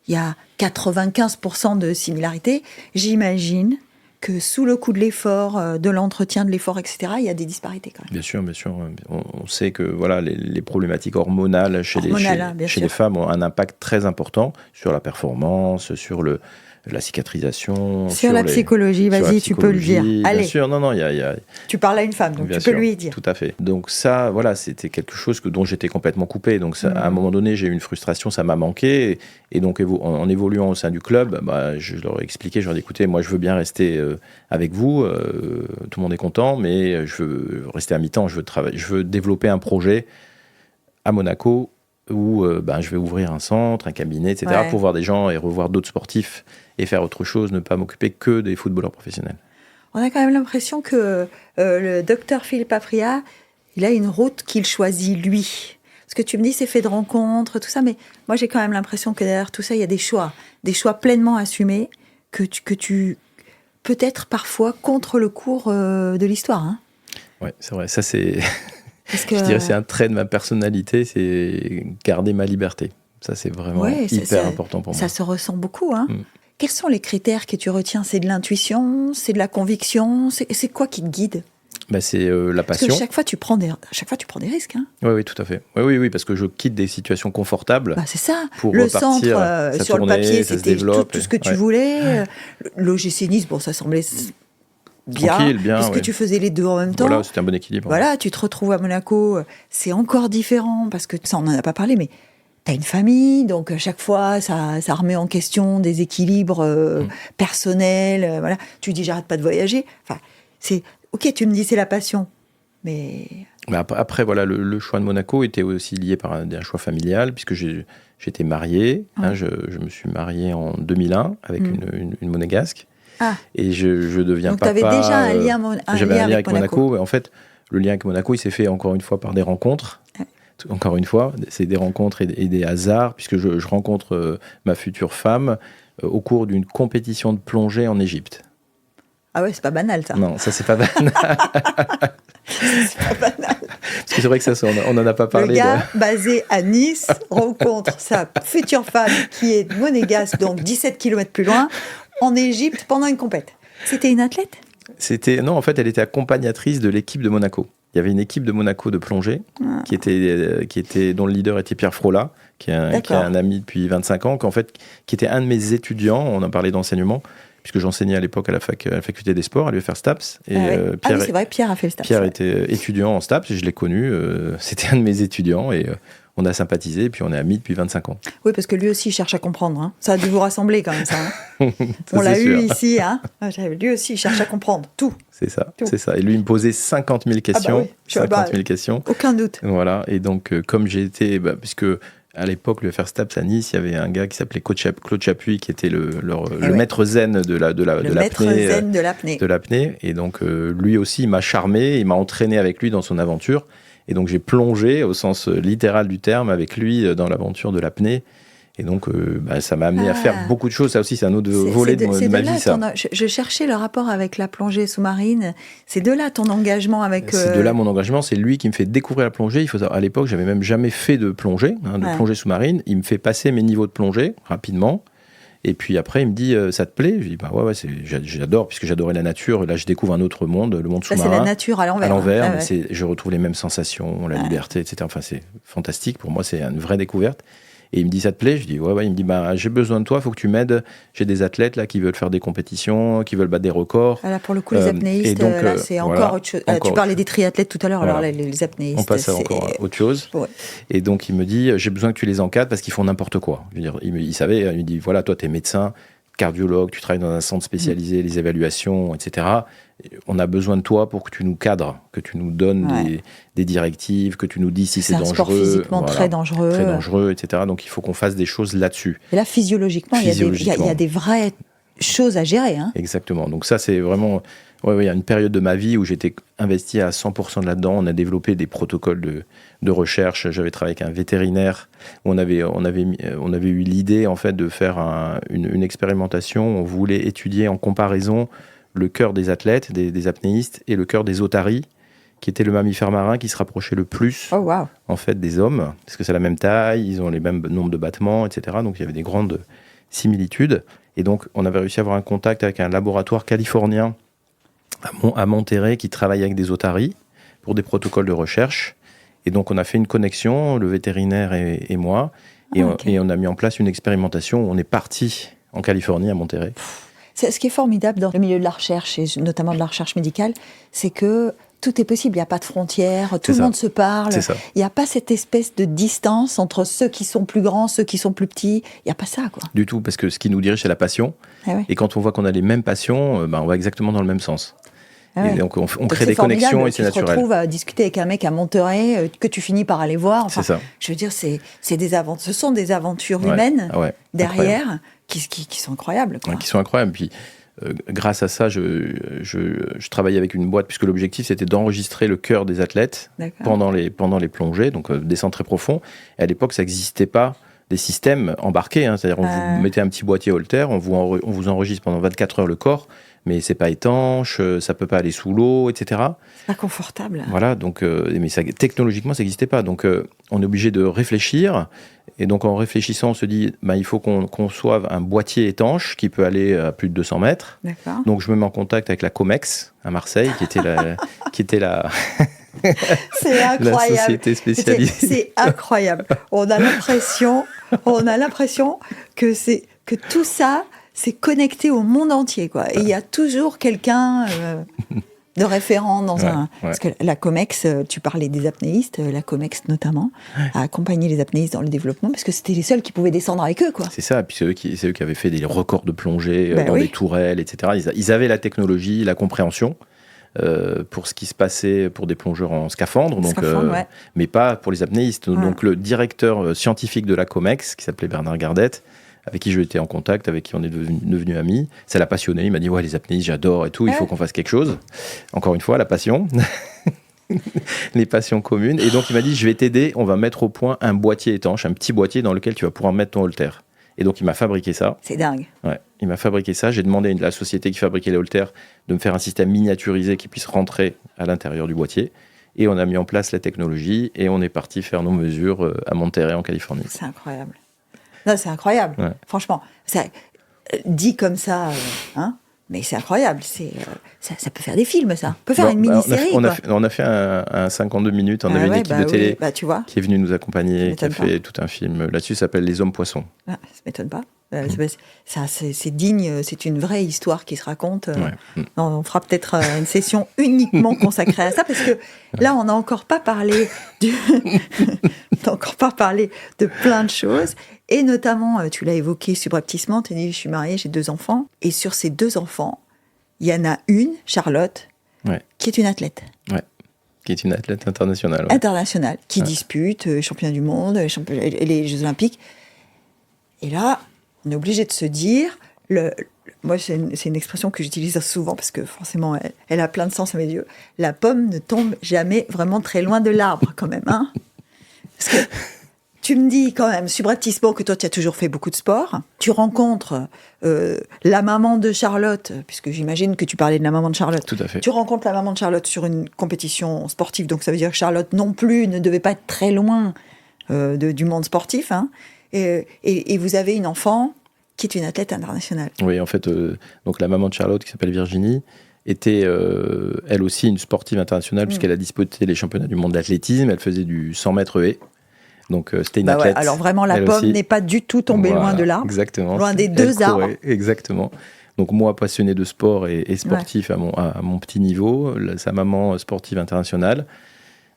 il y a 95% de similarité, j'imagine que sous le coup de l'effort, de l'entretien de l'effort, etc., il y a des disparités quand même. Bien sûr. On sait que voilà, les problématiques hormonales chez les femmes ont un impact très important sur la performance, sur la cicatrisation. Sur la psychologie, vas-y, tu peux le dire. Allez. Bien sûr, non, il y a... Tu parles à une femme, donc tu peux lui dire. Tout à fait. Donc ça, voilà, c'était quelque chose dont j'étais complètement coupé. Donc ça, à un moment donné, j'ai eu une frustration, ça m'a manqué. Et donc, en évoluant au sein du club, je leur ai expliqué, je leur ai dit, écoutez, moi, je veux bien rester avec vous. Tout le monde est content, mais je veux rester à mi-temps. Je veux développer un projet à Monaco où je vais ouvrir un centre, un cabinet, etc., pour voir des gens et revoir d'autres sportifs et faire autre chose, ne pas m'occuper que des footballeurs professionnels. On a quand même l'impression que le docteur Philippe Apria, il a une route qu'il choisit lui. Parce que tu me dis, c'est fait de rencontres, tout ça, mais moi j'ai quand même l'impression que derrière tout ça, il y a des choix pleinement assumés, que tu peut-être parfois contre le cours de l'histoire. Hein. Oui, c'est vrai, ça c'est... Je dirais c'est un trait de ma personnalité, c'est garder ma liberté. Ça c'est vraiment hyper important pour moi. Ça se ressent beaucoup, hein. Quels sont les critères que tu retiens ? C'est de l'intuition ? C'est de la conviction ? C'est quoi qui te guide ? C'est la passion. Parce que chaque fois, tu prends des risques. Hein. Oui, tout à fait. Oui, parce que je quitte des situations confortables. C'est ça. Pour le repartir, centre, sur le papier, c'était tout ce que tu voulais. L'OGC Nice, ça semblait bien. Tranquille, bien. Parce que tu faisais les deux en même temps. Voilà, c'était un bon équilibre. Voilà, tu te retrouves à Monaco. C'est encore différent, parce que ça, on n'en a pas parlé, mais... T'as une famille, donc à chaque fois, ça remet en question des équilibres personnels. Voilà. Tu dis, j'arrête pas de voyager. Enfin, ok, tu me dis, c'est la passion. Mais après, voilà, le choix de Monaco était aussi lié par un choix familial, puisque j'étais marié. Hein, je me suis marié en 2001 avec une monégasque. Et je deviens donc papa. Donc, tu avais déjà un lien avec Monaco. En fait, le lien avec Monaco, il s'est fait encore une fois par des rencontres. Encore une fois, c'est des rencontres et des hasards, puisque je rencontre ma future femme au cours d'une compétition de plongée en Égypte. Ah ouais, c'est pas banal, ça. Non, ça, c'est pas banal. C'est pas banal. Parce que c'est vrai que ça, on n'en a pas parlé. Le gars, basé à Nice, rencontre sa future femme, qui est monégasque, donc 17 km plus loin, en Égypte, pendant une compète. C'était une athlète ? Non, en fait, elle était accompagnatrice de l'équipe de Monaco. Il y avait une équipe de Monaco de plongée dont le leader était Pierre Frola, qui est un ami depuis 25 ans, qui était un de mes étudiants. On en parlait d'enseignement, puisque j'enseignais à l'époque à la faculté des sports, à l'UFR STAPS. Et Pierre, c'est vrai, Pierre a fait le STAPS. Pierre était étudiant en STAPS, et je l'ai connu. C'était un de mes étudiants, et on a sympathisé, et puis on est amis depuis 25 ans. Oui, parce que lui aussi, il cherche à comprendre. Hein. Ça a dû vous rassembler quand même, ça. Hein. On l'a eu ici. Hein. Lui aussi, il cherche à comprendre tout. C'est ça. Et lui, il me posait 50 000 questions. 50 000 questions. Aucun doute. Voilà. Et donc, comme j'ai été... puisque à l'époque, le FR STAPS à Nice, il y avait un gars qui s'appelait Claude Chapuis, qui était le maître zen de l'apnée. Et donc, lui aussi, il m'a charmé, il m'a entraîné avec lui dans son aventure. Et donc, j'ai plongé, au sens littéral du terme, avec lui dans l'aventure de l'apnée. Et donc, ça m'a amené à faire beaucoup de choses. Ça aussi, c'est un autre volet de ma vie. Je cherchais le rapport avec la plongée sous-marine. C'est de là ton engagement avec... C'est de là mon engagement. C'est lui qui me fait découvrir la plongée. Il faut savoir, à l'époque, j'avais même jamais fait de plongée, plongée sous-marine. Il me fait passer mes niveaux de plongée rapidement. Et puis après, il me dit, ça te plaît ? Je dis, ouais, j'adore, puisque j'adorais la nature. Là, je découvre un autre monde, le monde sous-marin. C'est la nature à l'envers. Je retrouve les mêmes sensations, la liberté, etc. Enfin, c'est fantastique. Pour moi, c'est une vraie découverte. Et il me dit, ça te plaît ? Je dis, ouais. Il me dit, j'ai besoin de toi, il faut que tu m'aides. J'ai des athlètes là qui veulent faire des compétitions, qui veulent battre des records. Là, pour le coup, les apnéistes, donc, là, c'est encore autre chose. Tu parlais des triathlètes tout à l'heure, alors là, les apnéistes. On passe encore à autre chose. Ouais. Et donc, il me dit, j'ai besoin que tu les encadres parce qu'ils font n'importe quoi. Je veux dire, il savait, il me dit, voilà, toi, tu es médecin, cardiologue, tu travailles dans un centre spécialisé, les évaluations, etc. On a besoin de toi pour que tu nous cadres, que tu nous donnes des directives, que tu nous dises si c'est dangereux. C'est un sport physiquement très dangereux. Très dangereux, etc. Donc il faut qu'on fasse des choses là-dessus. Et là, physiologiquement, il y a des vraies choses à gérer. Hein. Exactement. Donc ça, c'est vraiment... Ouais, il y a une période de ma vie où j'étais investi à 100% là-dedans. On a développé des protocoles de recherche. J'avais travaillé avec un vétérinaire où on avait eu l'idée en fait de faire une expérimentation. On voulait étudier en comparaison le cœur des athlètes, des apnéistes, et le cœur des otaries, qui était le mammifère marin qui se rapprochait le plus en fait des hommes, parce que c'est la même taille, ils ont les mêmes nombres de battements, etc. Donc il y avait des grandes similitudes. Et donc on avait réussi à avoir un contact avec un laboratoire californien à Monterrey qui travaille avec des otaries pour des protocoles de recherche. Et donc on a fait une connexion, le vétérinaire et moi, et on a mis en place une expérimentation où on est parti en Californie, à Monterrey. Ce qui est formidable dans le milieu de la recherche, et notamment de la recherche médicale, c'est que tout est possible, il n'y a pas de frontières, tout le monde se parle, il n'y a pas cette espèce de distance entre ceux qui sont plus grands, ceux qui sont plus petits, il n'y a pas ça, quoi. Du tout, parce que ce qui nous dirige, c'est la passion. Et quand on voit qu'on a les mêmes passions, on va exactement dans le même sens. Et donc on crée des connexions et c'est naturel. Tu te retrouves à discuter avec un mec à Monterrey que tu finis par aller voir. Enfin, c'est ça. Je veux dire, ce sont des aventures humaines derrière qui sont incroyables, quoi. Qui sont incroyables. Puis grâce à ça, je travaillais avec une boîte, puisque l'objectif c'était d'enregistrer le cœur des athlètes pendant les plongées, donc descente très profond. Et à l'époque, ça n'existait pas des systèmes embarqués, c'est-à-dire on vous mettez un petit boîtier Holter, on vous enregistre pendant 24 heures le corps, mais c'est pas étanche, ça peut pas aller sous l'eau, etc. C'est pas confortable. Voilà, donc, mais technologiquement, ça n'existait pas. Donc, on est obligé de réfléchir. Et donc, en réfléchissant, on se dit, il faut qu'on conçoive un boîtier étanche qui peut aller à plus de 200 mètres. D'accord. Donc, je me mets en contact avec la Comex à Marseille, qui était la c'est incroyable. La société spécialisée. C'est incroyable. On a l'impression que tout ça, c'est connecté au monde entier, quoi. Et il y a toujours quelqu'un de référent dans Parce que la Comex, tu parlais des apnéistes, la Comex notamment, a accompagné les apnéistes dans le développement, parce que c'était les seuls qui pouvaient descendre avec eux, quoi. C'est ça, puis c'est eux qui avaient fait des records de plongée dans des tourelles, etc. Ils avaient la technologie, la compréhension pour ce qui se passait pour des plongeurs en scaphandre, mais pas pour les apnéistes. Donc le directeur scientifique de la Comex, qui s'appelait Bernard Gardette, avec qui j'étais en contact, avec qui on est devenu amis. Ça l'a passionné, il m'a dit « Ouais, les apnéistes, j'adore et tout, il faut qu'on fasse quelque chose. » Encore une fois, la passion. Les passions communes. Et donc il m'a dit « Je vais t'aider, on va mettre au point un boîtier étanche, un petit boîtier dans lequel tu vas pouvoir mettre ton Holter. » Et donc il m'a fabriqué ça. C'est dingue. Ouais, il m'a fabriqué ça. J'ai demandé à la société qui fabriquait les Holters de me faire un système miniaturisé qui puisse rentrer à l'intérieur du boîtier. Et on a mis en place la technologie et on est parti faire nos mesures à Monterrey, en Californie. C'est incroyable. Non, c'est incroyable. Franchement, ça, dit comme ça, mais c'est incroyable. Ça peut faire des films, ça. On peut faire une mini-série. On a fait un 52 minutes. On avait une équipe de télé qui est venue nous accompagner, qui a fait tout un film là-dessus. Ça s'appelle Les Hommes Poissons. Ça m'étonne pas. C'est digne, c'est une vraie histoire qui se raconte. On fera peut-être une session uniquement consacrée à ça, parce que là, on n'a encore pas parlé de plein de choses. Et notamment, tu l'as évoqué subrepticement, tu as dit, je suis mariée, j'ai 2 enfants. Et sur ces 2 enfants, il y en a une, Charlotte, qui est une athlète. Qui est une athlète internationale. Internationale, qui dispute championnat du monde, les Jeux Olympiques. Et là, on est obligé de se dire, moi c'est une expression que j'utilise souvent, parce que forcément, elle a plein de sens à mes yeux, la pomme ne tombe jamais vraiment très loin de l'arbre, quand même. Parce que tu me dis quand même, subrepticement, que toi, tu as toujours fait beaucoup de sport. Tu rencontres la maman de Charlotte, puisque j'imagine que tu parlais de la maman de Charlotte. Tout à fait. Tu rencontres la maman de Charlotte sur une compétition sportive, donc ça veut dire que Charlotte non plus ne devait pas être très loin du monde sportif. Et vous avez une enfant qui est une athlète internationale. Oui, en fait, donc la maman de Charlotte, qui s'appelle Virginie, était elle aussi une sportive internationale, puisqu'elle a disputé les championnats du monde d'athlétisme. Elle faisait du 100 mètres haies. Donc c'était une athlète. Alors vraiment, la pomme n'est pas du tout tombée loin de l'arbre. Exactement. Loin des 2 arbres. Exactement. Donc moi, passionné de sport et sportif à mon petit niveau, sa maman sportive internationale,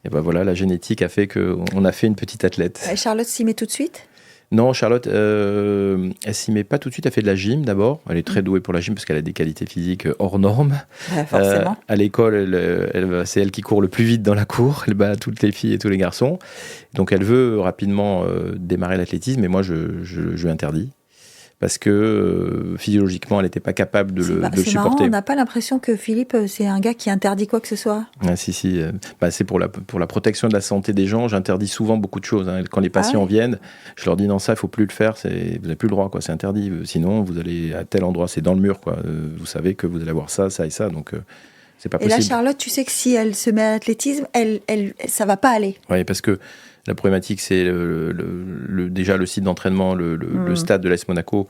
et voilà, la génétique a fait qu'on a fait une petite athlète. Et Charlotte s'y met tout de suite ? Non, Charlotte, elle s'y met pas tout de suite. Elle fait de la gym d'abord. Elle est très douée pour la gym parce qu'elle a des qualités physiques hors normes. Forcément. À l'école, c'est elle qui court le plus vite dans la cour. Elle bat toutes les filles et tous les garçons. Donc elle veut rapidement démarrer l'athlétisme, mais moi je lui interdis. parce que physiologiquement, elle n'était pas capable de le C'est marrant, supporter. on n'a pas l'impression que Philippe, c'est un gars qui interdit quoi que ce soit. Ah, si. C'est pour la protection de la santé des gens. J'interdis souvent beaucoup de choses. Hein. Quand les patients viennent, je leur dis non, ça, il ne faut plus le faire. Vous n'avez plus le droit, quoi. C'est interdit. Sinon, vous allez à tel endroit, c'est dans le mur, quoi. Vous savez que vous allez avoir ça, ça et ça. Donc, c'est pas possible. Et là, Charlotte, tu sais que si elle se met à l'athlétisme, ça va pas aller. Oui, parce que la problématique, c'est déjà le site d'entraînement, le stade de l'AS Monaco.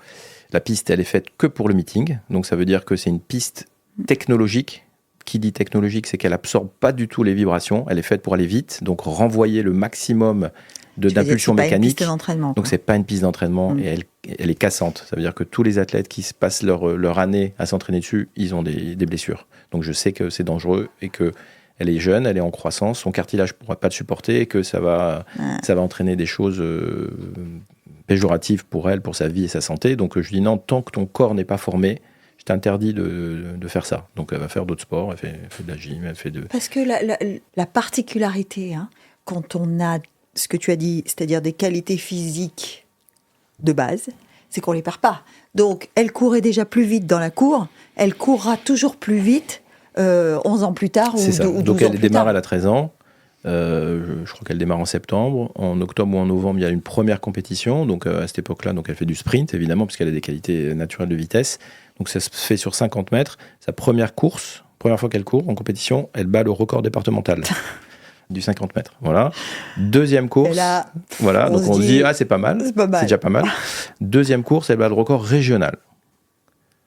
La piste, elle est faite que pour le meeting. Donc, ça veut dire que c'est une piste technologique. Qui dit technologique, c'est qu'elle absorbe pas du tout les vibrations. Elle est faite pour aller vite, donc renvoyer le maximum d'impulsion mécanique. Donc, c'est pas une piste d'entraînement et elle est cassante. Ça veut dire que tous les athlètes qui se passent leur année à s'entraîner dessus, ils ont des blessures. Donc, je sais que c'est dangereux et que elle est jeune, elle est en croissance, son cartilage ne pourra pas le supporter et que ça va entraîner des choses péjoratives pour elle, pour sa vie et sa santé. Donc je dis non, tant que ton corps n'est pas formé, je t'interdis de faire ça. Donc elle va faire d'autres sports, elle fait de la gym, elle fait de... Parce que la particularité, quand on a ce que tu as dit, c'est-à-dire des qualités physiques de base, c'est qu'on ne les perd pas. Donc elle courait déjà plus vite dans la cour, elle courra toujours plus vite 11 ans plus tard ou 12 ans plus tard. Donc elle démarre, elle a 13 ans. Je crois qu'elle démarre en septembre. En octobre ou en novembre, il y a une première compétition. Donc à cette époque-là, donc elle fait du sprint, évidemment, parce qu'elle a des qualités naturelles de vitesse. Donc ça se fait sur 50 mètres. Sa première course, première fois qu'elle court en compétition, elle bat le record départemental du 50 mètres. Voilà. Deuxième course. Là, voilà. Donc on se dit, c'est pas mal. C'est déjà pas mal. Deuxième course, elle bat le record régional.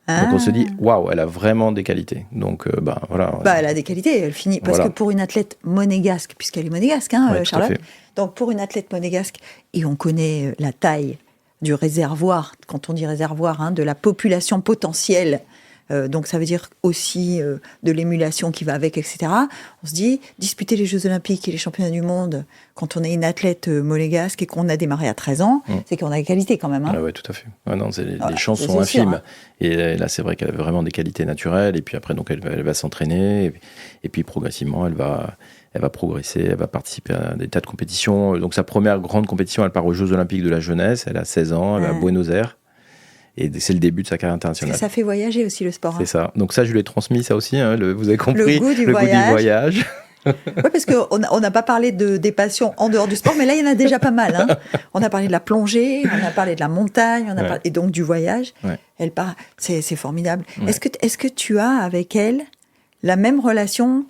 Donc on se dit, waouh, elle a vraiment des qualités. Donc voilà. Elle a des qualités, elle finit. Parce que pour une athlète monégasque, puisqu'elle est monégasque, Charlotte. Donc pour une athlète monégasque, et on connaît la taille du réservoir, quand on dit réservoir, de la population potentielle. Donc ça veut dire aussi de l'émulation qui va avec, etc. On se dit, disputer les Jeux Olympiques et les championnats du monde, quand on est une athlète monégasque et qu'on a démarré à 13 ans, c'est qu'on a des qualités quand même. Oui, tout à fait. Les chances sont infimes. Et là, c'est vrai qu'elle a vraiment des qualités naturelles. Et puis après, donc, elle va s'entraîner. Et puis progressivement, elle va progresser. Elle va participer à des tas de compétitions. Donc sa première grande compétition, elle part aux Jeux Olympiques de la jeunesse. Elle a 16 ans, elle va à Buenos Aires. Et c'est le début de sa carrière internationale. Ça fait voyager aussi le sport. C'est ça. Donc ça, je lui ai transmis ça aussi. Vous avez compris. Le goût du voyage. Oui, parce qu'on n'a pas parlé des passions en dehors du sport, mais là, il y en a déjà pas mal. On a parlé de la plongée, on a parlé de la montagne, et donc du voyage. Ouais. C'est formidable. Ouais. Est-ce que tu as avec elle la même relation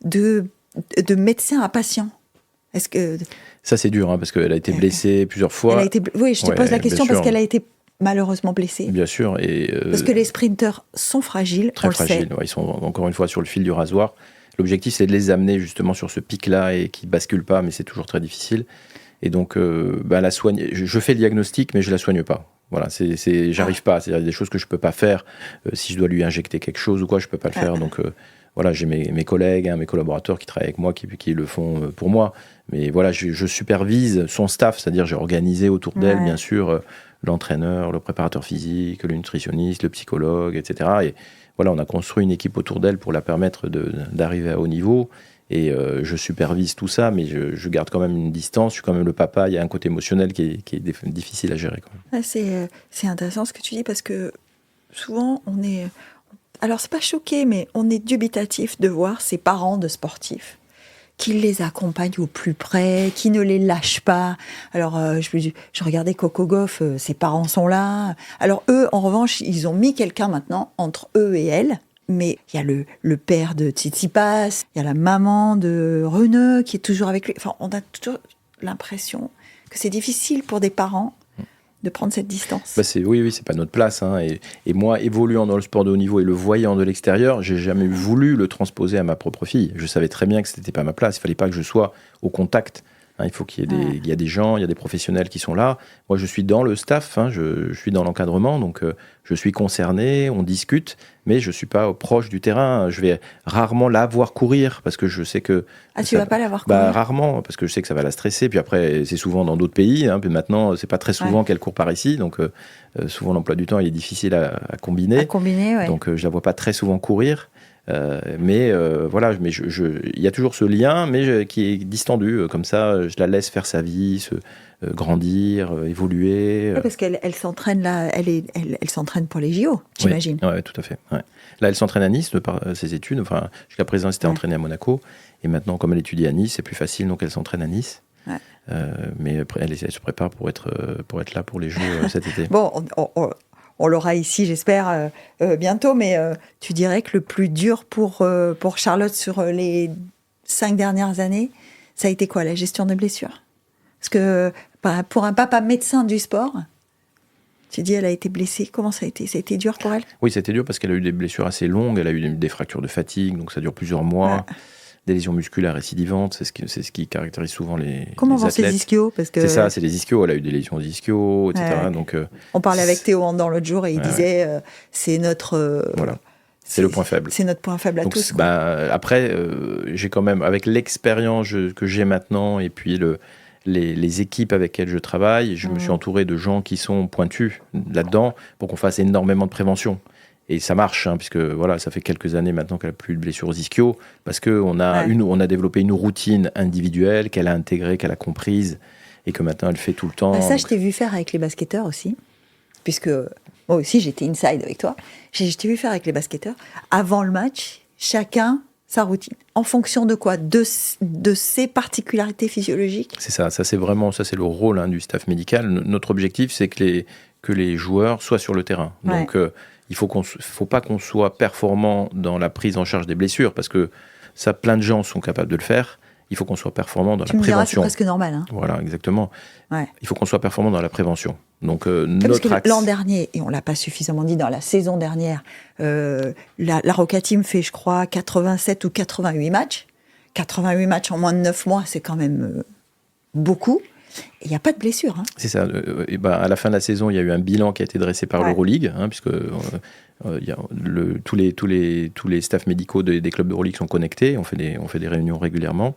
de médecin à patient? Est-ce que... Ça, c'est dur, parce qu'elle a été blessée plusieurs fois. Oui, je te pose la question parce qu'elle a été malheureusement blessée. Bien sûr. Parce que les sprinteurs sont fragiles, très fragiles. Ils sont encore une fois sur le fil du rasoir. L'objectif, c'est de les amener justement sur ce pic-là et qu'ils ne basculent pas, mais c'est toujours très difficile. Et donc, la soigner. Je fais le diagnostic, mais je ne la soigne pas. Voilà, j'arrive pas. C'est-à-dire des choses que je ne peux pas faire. Si je dois lui injecter quelque chose ou quoi, je ne peux pas le faire. Donc, voilà, j'ai mes collègues, mes collaborateurs qui travaillent avec moi, qui le font pour moi. Mais voilà, je supervise son staff, c'est-à-dire j'ai organisé autour d'elle, bien sûr, l'entraîneur, le préparateur physique, le nutritionniste, le psychologue, etc. Et voilà, on a construit une équipe autour d'elle pour la permettre d'arriver à haut niveau. Et je supervise tout ça, mais je garde quand même une distance. Je suis quand même le papa. Il y a un côté émotionnel qui est difficile à gérer. Quand même. C'est intéressant ce que tu dis, parce que souvent, on est... Alors, c'est pas choqué, mais on est dubitatif de voir ces parents de sportifs qui les accompagnent au plus près, qui ne les lâchent pas. Alors, je regardais Coco Gauff, ses parents sont là. Alors, eux, en revanche, ils ont mis quelqu'un maintenant entre eux et elle. Mais il y a le père de Tsitsipas, il y a la maman de Reneux qui est toujours avec lui. Enfin, on a toujours l'impression que c'est difficile pour des parents de prendre cette distance. Oui, c'est pas notre place. Et moi, évoluant dans le sport de haut niveau et le voyant de l'extérieur, j'ai jamais voulu le transposer à ma propre fille. Je savais très bien que c'était pas ma place. Il fallait pas que je sois au contact. Il faut qu'il y ait il y a des gens, il y a des professionnels qui sont là. Moi, je suis dans le staff, je suis dans l'encadrement, donc je suis concerné, on discute, mais je suis pas proche du terrain. Je vais rarement la voir courir parce que je sais que... tu vas pas la voir courir? Rarement, parce que je sais que ça va la stresser. Puis après, c'est souvent dans d'autres pays. Puis maintenant, c'est pas très souvent qu'elle court par ici, donc souvent l'emploi du temps il est difficile à combiner. À combiner, ouais. Donc je la vois pas très souvent courir. Mais il y a toujours ce lien, mais qui est distendu. Comme ça, je la laisse faire sa vie, grandir, évoluer. Ouais, parce qu'elle s'entraîne là, elle s'entraîne pour les JO, j'imagine. Oui, tout à fait. Ouais. Là, elle s'entraîne à Nice par ses études. Enfin, jusqu'à présent, elle s'était entraînée à Monaco. Et maintenant, comme elle étudie à Nice, c'est plus facile, donc elle s'entraîne à Nice. Ouais. Mais après, elle se prépare pour être là pour les Jeux cet été. Bon, on l'aura ici, j'espère, bientôt. Mais tu dirais que le plus dur pour Charlotte sur les 5 dernières années, ça a été quoi, la gestion des blessures? Parce que pour un papa médecin du sport, tu dis elle a été blessée. Comment ça a été? Ça a été dur pour elle? Oui, c'était dur parce qu'elle a eu des blessures assez longues. Elle a eu des fractures de fatigue, donc ça dure plusieurs mois. Ouais. Des lésions musculaires récidivantes, c'est ce qui caractérise souvent les Comment vont athlètes. ces ischios? Parce que c'est ça, c'est les ischios. Elle a eu des lésions d'ischios, etc. Ouais. Donc, on parlait avec Théo Andon l'autre jour et il disait c'est notre... voilà. C'est le point faible. C'est notre point faible à tous. Après, j'ai quand même, avec l'expérience que j'ai maintenant et puis les équipes avec lesquelles je travaille, je me suis entouré de gens qui sont pointus là-dedans pour qu'on fasse énormément de prévention. Et ça marche, puisque voilà, ça fait quelques années maintenant qu'elle n'a plus de blessures aux ischios, parce qu'on a, on a développé une routine individuelle qu'elle a intégrée, qu'elle a comprise, et que maintenant elle fait tout le temps. Ça, je t'ai vu faire avec les basketteurs aussi, puisque moi aussi j'étais inside avec toi. Je t'ai vu faire avec les basketteurs. Avant le match, chacun sa routine. En fonction de quoi? De ses particularités physiologiques? C'est ça c'est vraiment c'est le rôle du staff médical. Notre objectif, c'est que les joueurs soient sur le terrain. Ouais. Donc, il faut pas qu'on soit performant dans la prise en charge des blessures, parce que ça, plein de gens sont capables de le faire. Il faut qu'on soit performant dans la prévention. Diras, c'est presque normal. Voilà, exactement. Ouais. Il faut qu'on soit performant dans la prévention. Donc, notre axe... L'an dernier, et on ne l'a pas suffisamment dit, dans la saison dernière, la Roca Team fait, je crois, 87 ou 88 matchs. 88 matchs en moins de 9 mois, c'est quand même beaucoup. Il n'y a pas de blessure. C'est ça. À la fin de la saison, il y a eu un bilan qui a été dressé par l'Euroleague, puisque tous les staffs médicaux des clubs d'Euroleague sont connectés. On fait des réunions régulièrement.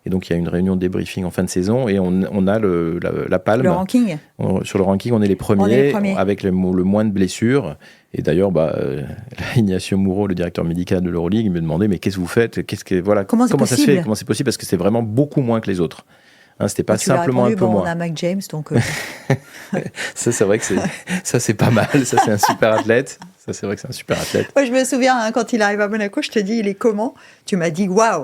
Et donc, il y a une réunion de débriefing en fin de saison et on a la palme. Le ranking. Sur le ranking, on est les premiers, avec le moins de blessures. Et d'ailleurs, Ignacio Mouro, le directeur médical de l'Euroleague, il me demandait, mais qu'est-ce que vous faites? Comment ça se fait? Comment c'est possible? Parce que c'est vraiment beaucoup moins que les autres. C'était pas simplement un peu moins. On a Mac James, donc... Ça, c'est vrai que c'est pas mal. Ça, c'est un super athlète. Ça, c'est vrai que c'est un super athlète. Moi, je me souviens, quand il arrive à Monaco, je te dis, il est comment? Tu m'as dit, waouh!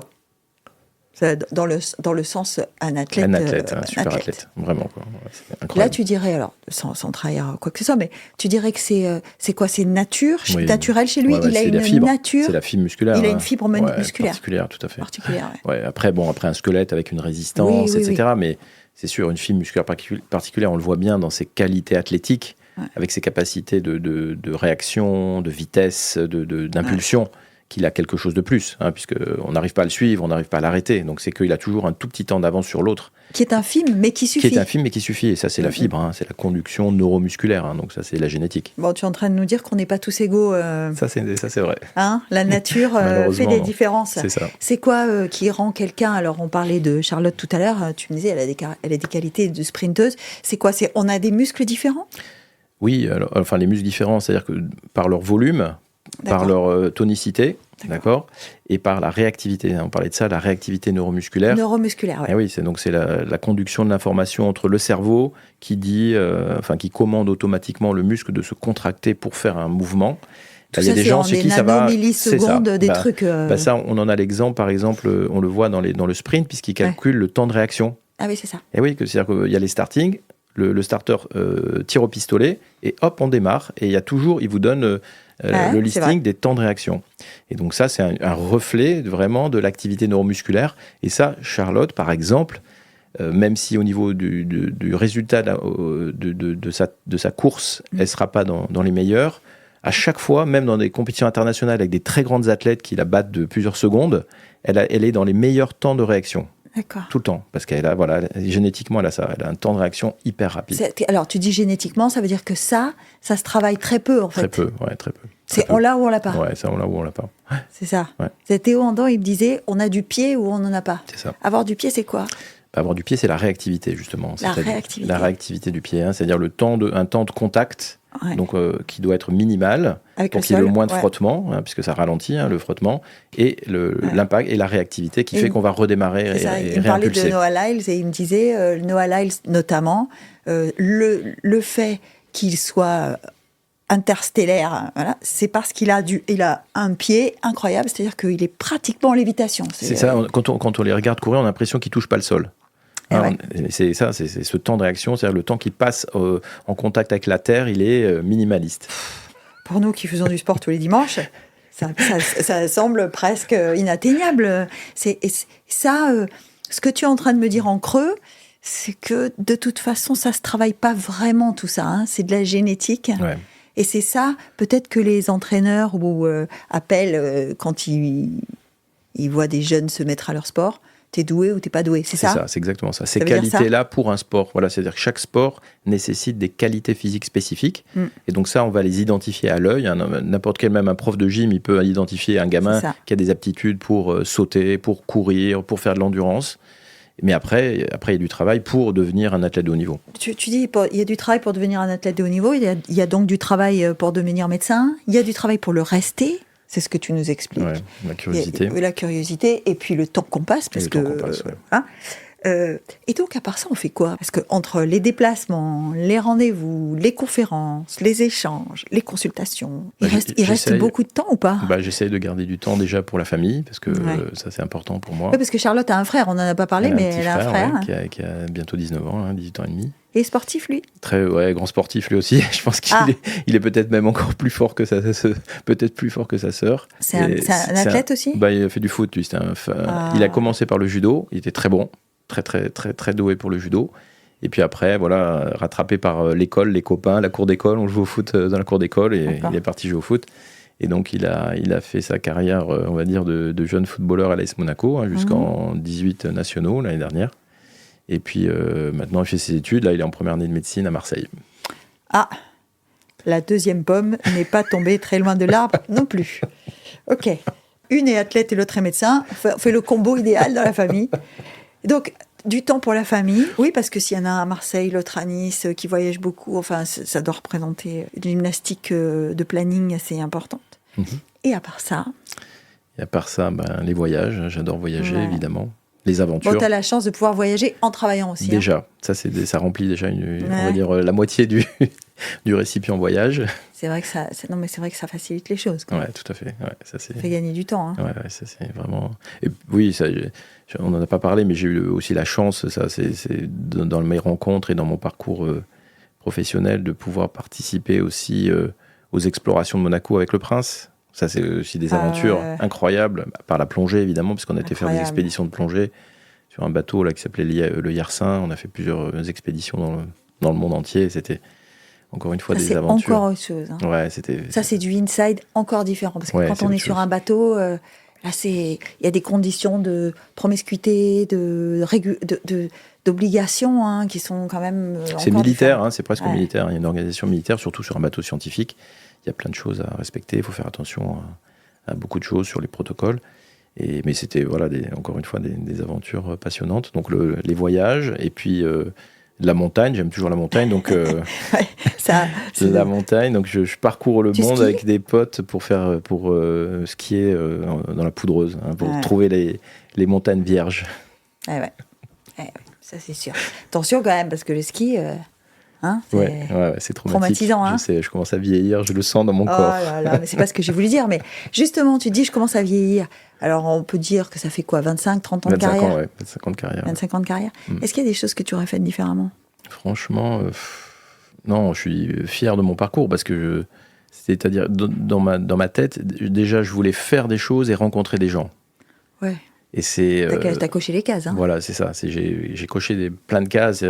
Dans le sens, un athlète. Un super athlète. Vraiment, quoi. C'est incroyable. Là, tu dirais, alors, sans trahir quoi que ce soit, mais tu dirais que c'est quoi? C'est naturel chez lui? Il a une nature. C'est la fibre musculaire. Il a une fibre musculaire. Particulière, tout à fait. Particulière, Après un squelette avec une résistance, etc. Oui. Mais c'est sûr, une fibre musculaire particulière, on le voit bien dans ses qualités athlétiques, avec ses capacités de réaction, de vitesse, d'impulsion. Qu'il a quelque chose de plus, puisqu'on n'arrive pas à le suivre, on n'arrive pas à l'arrêter. Donc c'est qu'il a toujours un tout petit temps d'avance sur l'autre. Qui est infime, mais qui suffit. Et ça, c'est la fibre, c'est la conduction neuromusculaire. Donc ça, c'est la génétique. Bon, tu es en train de nous dire qu'on n'est pas tous égaux. Ça, c'est vrai. La nature fait des différences. C'est ça. C'est quoi qui rend quelqu'un... Alors, on parlait de Charlotte tout à l'heure. Tu me disais, elle a des qualités de sprinteuse. C'est quoi? On a des muscles différents? Oui, les muscles différents, c'est-à-dire que par leur volume... Par leur tonicité, d'accord, et par la réactivité. On parlait de ça, la réactivité neuromusculaire. Neuromusculaire, oui. Et oui, c'est la conduction de l'information entre le cerveau qui commande automatiquement le muscle de se contracter pour faire un mouvement. Il y a des gens chez qui ça va. Millisecondes, des trucs. Ça, on en a l'exemple, par exemple, on le voit dans le sprint, puisqu'il calcule le temps de réaction. Ah oui, c'est ça. Et oui, c'est-à-dire qu'il y a les startings. Le starter tire au pistolet et hop, on démarre. Et il vous donne le listing des temps de réaction. Et donc ça, c'est un reflet vraiment de l'activité neuromusculaire. Et ça, Charlotte, par exemple, même si au niveau du résultat de sa course, elle ne sera pas dans les meilleurs, à chaque fois, même dans des compétitions internationales avec des très grandes athlètes qui la battent de plusieurs secondes, elle est dans les meilleurs temps de réaction. D'accord. Tout le temps, parce qu'elle a, génétiquement, elle a un temps de réaction hyper rapide. Alors, tu dis génétiquement, ça veut dire que ça se travaille très peu, en fait. Très peu. On l'a ou on l'a pas. Ouais, ça, on l'a ou on l'a pas. Ouais. C'est ça. Ouais. C'est Théo Andon, il me disait, on a du pied ou on n'en a pas. C'est ça. Avoir du pied, c'est quoi? Avoir du pied, c'est la réactivité, justement. La réactivité. La réactivité du pied, c'est-à-dire un temps de contact donc qui doit être minimal, pour qu'il y ait le moins de frottement, puisque ça ralentit le frottement, et l'impact et la réactivité qui fait qu'on va redémarrer et réimpulser. Il me parlait de Noah Lyles et il me disait, Noah Lyles notamment, le fait qu'il soit interstellaire, voilà, c'est parce qu'il a un pied incroyable, c'est-à-dire qu'il est pratiquement en lévitation. C'est ça, quand on les regarde courir, on a l'impression qu'ils ne touchent pas le sol. C'est ça, c'est ce temps de réaction, c'est-à-dire le temps qu'il passe en contact avec la terre, il est minimaliste. Pour nous qui faisons du sport tous les dimanches, ça semble presque inatteignable. Ce que tu es en train de me dire en creux, c'est que de toute façon, ça ne se travaille pas vraiment tout ça, hein, c'est de la génétique. Ouais. Et c'est ça, peut-être que les entraîneurs appellent quand ils voient des jeunes se mettre à leur sport. T'es doué ou t'es pas doué, c'est ça ? C'est ça, c'est exactement ça. Ces qualités-là pour un sport, voilà, c'est-à-dire que chaque sport nécessite des qualités physiques spécifiques. Et donc ça, on va les identifier à l'œil. N'importe quel, même un prof de gym, il peut identifier un gamin qui a des aptitudes pour sauter, pour courir, pour faire de l'endurance. Mais après, il y a du travail pour devenir un athlète de haut niveau. Tu dis, il y a du travail pour devenir un athlète de haut niveau, il y a donc du travail pour devenir médecin, il y a du travail pour le rester. C'est ce que tu nous expliques. Ouais, la curiosité. La curiosité et puis le temps qu'on passe. Parce que, et donc, à part ça, on fait quoi ? Parce qu'entre les déplacements, les rendez-vous, les conférences, les échanges, les consultations, il reste beaucoup de temps ou pas ? J'essaye de garder du temps déjà pour la famille, parce que ça, c'est important pour moi. Oui, parce que Charlotte a un frère, on n'en a pas parlé, mais elle a un frère. Qui a bientôt 19 ans, 18 ans et demi. Et sportif, lui ? Grand sportif, lui aussi. Je pense qu'il est peut-être même encore plus fort que peut-être plus fort que sa sœur. C'est un athlète aussi ? Il a fait du foot, lui. Il a commencé par le judo. Il était très bon, très, très, très, très doué pour le judo. Et puis après, rattrapé par l'école, les copains, la cour d'école. On joue au foot dans la cour d'école et il est parti jouer au foot. Et donc, il a fait sa carrière, on va dire, de jeune footballeur à l'AS Monaco, jusqu'en 18 nationaux l'année dernière. Et puis maintenant, il fait ses études. Là, il est en première année de médecine à Marseille. Ah, la deuxième pomme n'est pas tombée très loin de l'arbre non plus. Ok. Une est athlète et l'autre est médecin. On fait le combo idéal dans la famille. Donc, du temps pour la famille. Oui, parce que s'il y en a un à Marseille, l'autre à Nice, qui voyage beaucoup, enfin, ça doit représenter une gymnastique de planning assez importante. Et à part ça ? Les voyages. J'adore voyager, évidemment. Les aventures. Bon, tu as la chance de pouvoir voyager en travaillant aussi. Déjà, ça remplit déjà on va dire la moitié du récipient voyage. C'est vrai que ça facilite les choses. Ouais, tout à fait. Ouais, ça fait gagner du temps. Hein. Ouais, ça c'est vraiment. Et oui, on n'en a pas parlé, mais j'ai eu aussi la chance, c'est dans mes rencontres et dans mon parcours professionnel, de pouvoir participer aussi aux explorations de Monaco avec le Prince. Ça, c'est aussi des aventures incroyables, par la plongée, évidemment, puisqu'on a été faire des expéditions de plongée sur un bateau là, qui s'appelait le Yersin. On a fait plusieurs expéditions dans le monde entier. C'était encore une fois des aventures. C'est encore autre chose. Hein. Ouais, ça, c'est du inside encore différent. Parce que quand on est sur un bateau, là, il y a des conditions de promiscuité, d'obligations qui sont quand même. C'est militaire, c'est presque militaire. Il y a une organisation militaire, surtout sur un bateau scientifique. Il y a plein de choses à respecter, il faut faire attention à beaucoup de choses sur les protocoles. Mais c'était, encore une fois, des aventures passionnantes. Donc les voyages, et puis la montagne, j'aime toujours la montagne. Donc, la montagne, donc je parcours le monde avec des potes pour skier dans la poudreuse, pour trouver les montagnes vierges. Ouais, ça c'est sûr. Attention quand même, parce que le ski... c'est traumatisant. Je sais, je commence à vieillir, je le sens dans mon corps. Oh là là, mais c'est pas ce que j'ai voulu dire. Mais justement, tu dis, je commence à vieillir. Alors, on peut dire que ça fait quoi, 25, 30 ans de carrière ? 25 ans de carrière. 25 ans de carrière. Est-ce qu'il y a des choses que tu aurais faites différemment ? Franchement, non, je suis fier de mon parcours parce que, c'est-à-dire, dans ma tête, déjà, je voulais faire des choses et rencontrer des gens. Ouais. Et t'as coché les cases. Hein. Voilà, c'est ça. J'ai coché plein de cases.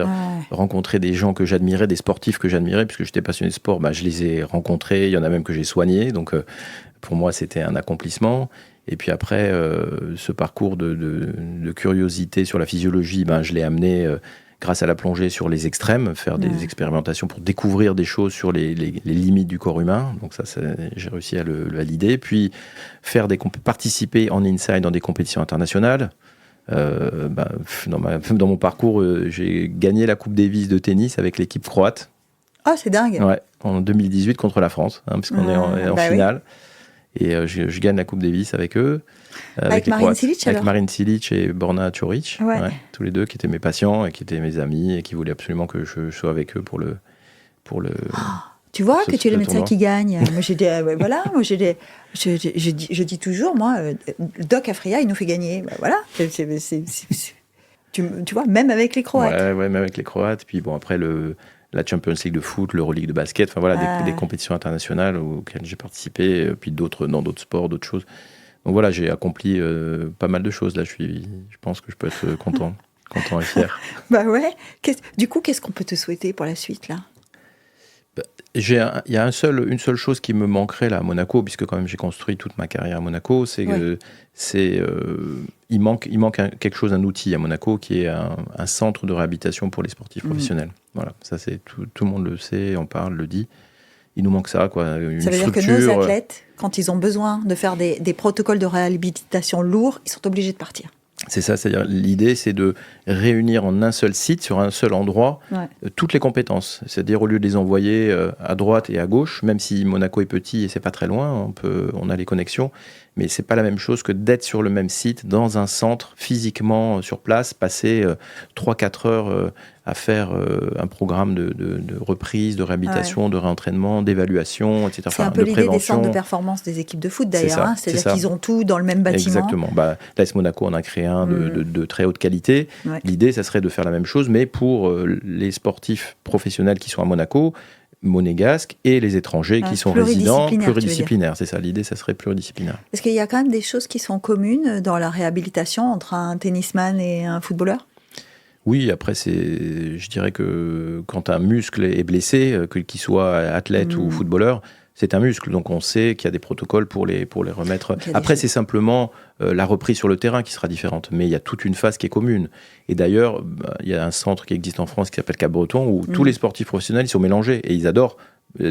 Rencontré des gens que j'admirais, des sportifs que j'admirais, puisque j'étais passionné de sport. Je les ai rencontrés. Il y en a même que j'ai soignés. Donc, pour moi, c'était un accomplissement. Et puis après, ce parcours de curiosité sur la physiologie, je l'ai amené grâce à la plongée sur les extrêmes, faire des expérimentations pour découvrir des choses sur les limites du corps humain. Donc ça, j'ai réussi à le valider. Puis participer en inside dans des compétitions internationales. Dans mon parcours, j'ai gagné la Coupe Davis de tennis avec l'équipe croate. Ah, c'est dingue. en 2018 contre la France, puisqu'on est en finale. Oui. Et je gagne la Coupe Davis avec eux. Avec Marin Cilic, alors ? Avec Marin Cilic et Borna Ćorić, tous les deux qui étaient mes patients et qui étaient mes amis et qui voulaient absolument que je sois avec eux pour le tu vois que tu es le médecin qui gagne. Moi, j'ai dit, je dis toujours, moi, Doc Afria, il nous fait gagner. Voilà. Tu vois, même avec les Croates. Ouais, même avec les Croates. Puis bon, après la Champions League de foot, l'Euroleague de basket, enfin voilà, des compétitions internationales auxquelles j'ai participé, puis dans d'autres sports, d'autres choses. Donc voilà, j'ai accompli pas mal de choses. Là, je pense que je peux être content et fier. Bah ouais. Du coup, qu'est-ce qu'on peut te souhaiter pour la suite, là ? Il y a une seule chose qui me manquerait là à Monaco, puisque quand même j'ai construit toute ma carrière à Monaco, c'est que il manque quelque chose, un outil à Monaco qui est un centre de réhabilitation pour les sportifs professionnels. Voilà, ça c'est tout le monde le sait, on parle, le dit. Il nous manque ça, quoi. Ça veut dire que nos athlètes, quand ils ont besoin de faire des protocoles de réhabilitation lourds, ils sont obligés de partir. C'est ça, c'est-à-dire l'idée, c'est de réunir en un seul site, sur un seul endroit, toutes les compétences. C'est-à-dire au lieu de les envoyer à droite et à gauche, même si Monaco est petit et c'est pas très loin, on a les connexions, mais c'est pas la même chose que d'être sur le même site, dans un centre, physiquement sur place, passer 3-4 heures à faire un programme de reprise, de réhabilitation, de réentraînement, d'évaluation, etc. C'est un peu l'idée des centres de performance des équipes de foot d'ailleurs. C'est-à-dire qu'ils ont tout dans le même bâtiment. Exactement. L'AS Monaco en a créé un de très haute qualité. Ouais. L'idée, ça serait de faire la même chose, mais pour les sportifs professionnels qui sont à Monaco, monégasques, et les étrangers qui sont résidents, pluridisciplinaires. C'est ça, l'idée, ça serait pluridisciplinaire. Est-ce qu'il y a quand même des choses qui sont communes dans la réhabilitation entre un tennisman et un footballeur ? Oui, après, je dirais que quand un muscle est blessé, qu'il soit athlète ou footballeur, c'est un muscle. Donc on sait qu'il y a des protocoles pour les remettre. Après, c'est simplement la reprise sur le terrain qui sera différente. Mais il y a toute une phase qui est commune. Et d'ailleurs, il y a un centre qui existe en France qui s'appelle Cap-Breton, où tous les sportifs professionnels, ils sont mélangés. Et ils adorent.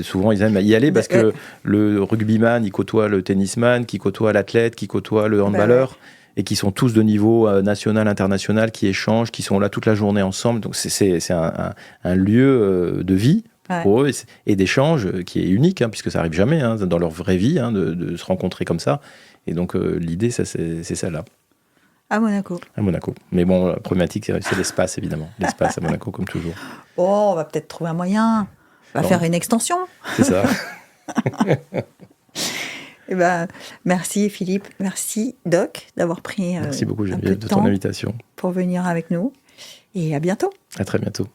Souvent, ils aiment y aller parce que le rugbyman, il côtoie le tennisman, qui côtoie l'athlète, qui côtoie le handballeur. Et qui sont tous de niveau national, international, qui échangent, qui sont là toute la journée ensemble. Donc c'est un lieu de vie pour eux et d'échange qui est unique, puisque ça n'arrive jamais dans leur vraie vie de se rencontrer comme ça. Et donc l'idée, c'est celle-là. À Monaco. À Monaco. Mais bon, la problématique, c'est l'espace, évidemment. L'espace à Monaco, comme toujours. Oh, on va peut-être trouver un moyen. On va faire une extension. C'est ça. Eh ben, merci Philippe, merci Doc d'avoir pris merci beaucoup Geneviève de ton invitation pour venir avec nous et à bientôt. À très bientôt.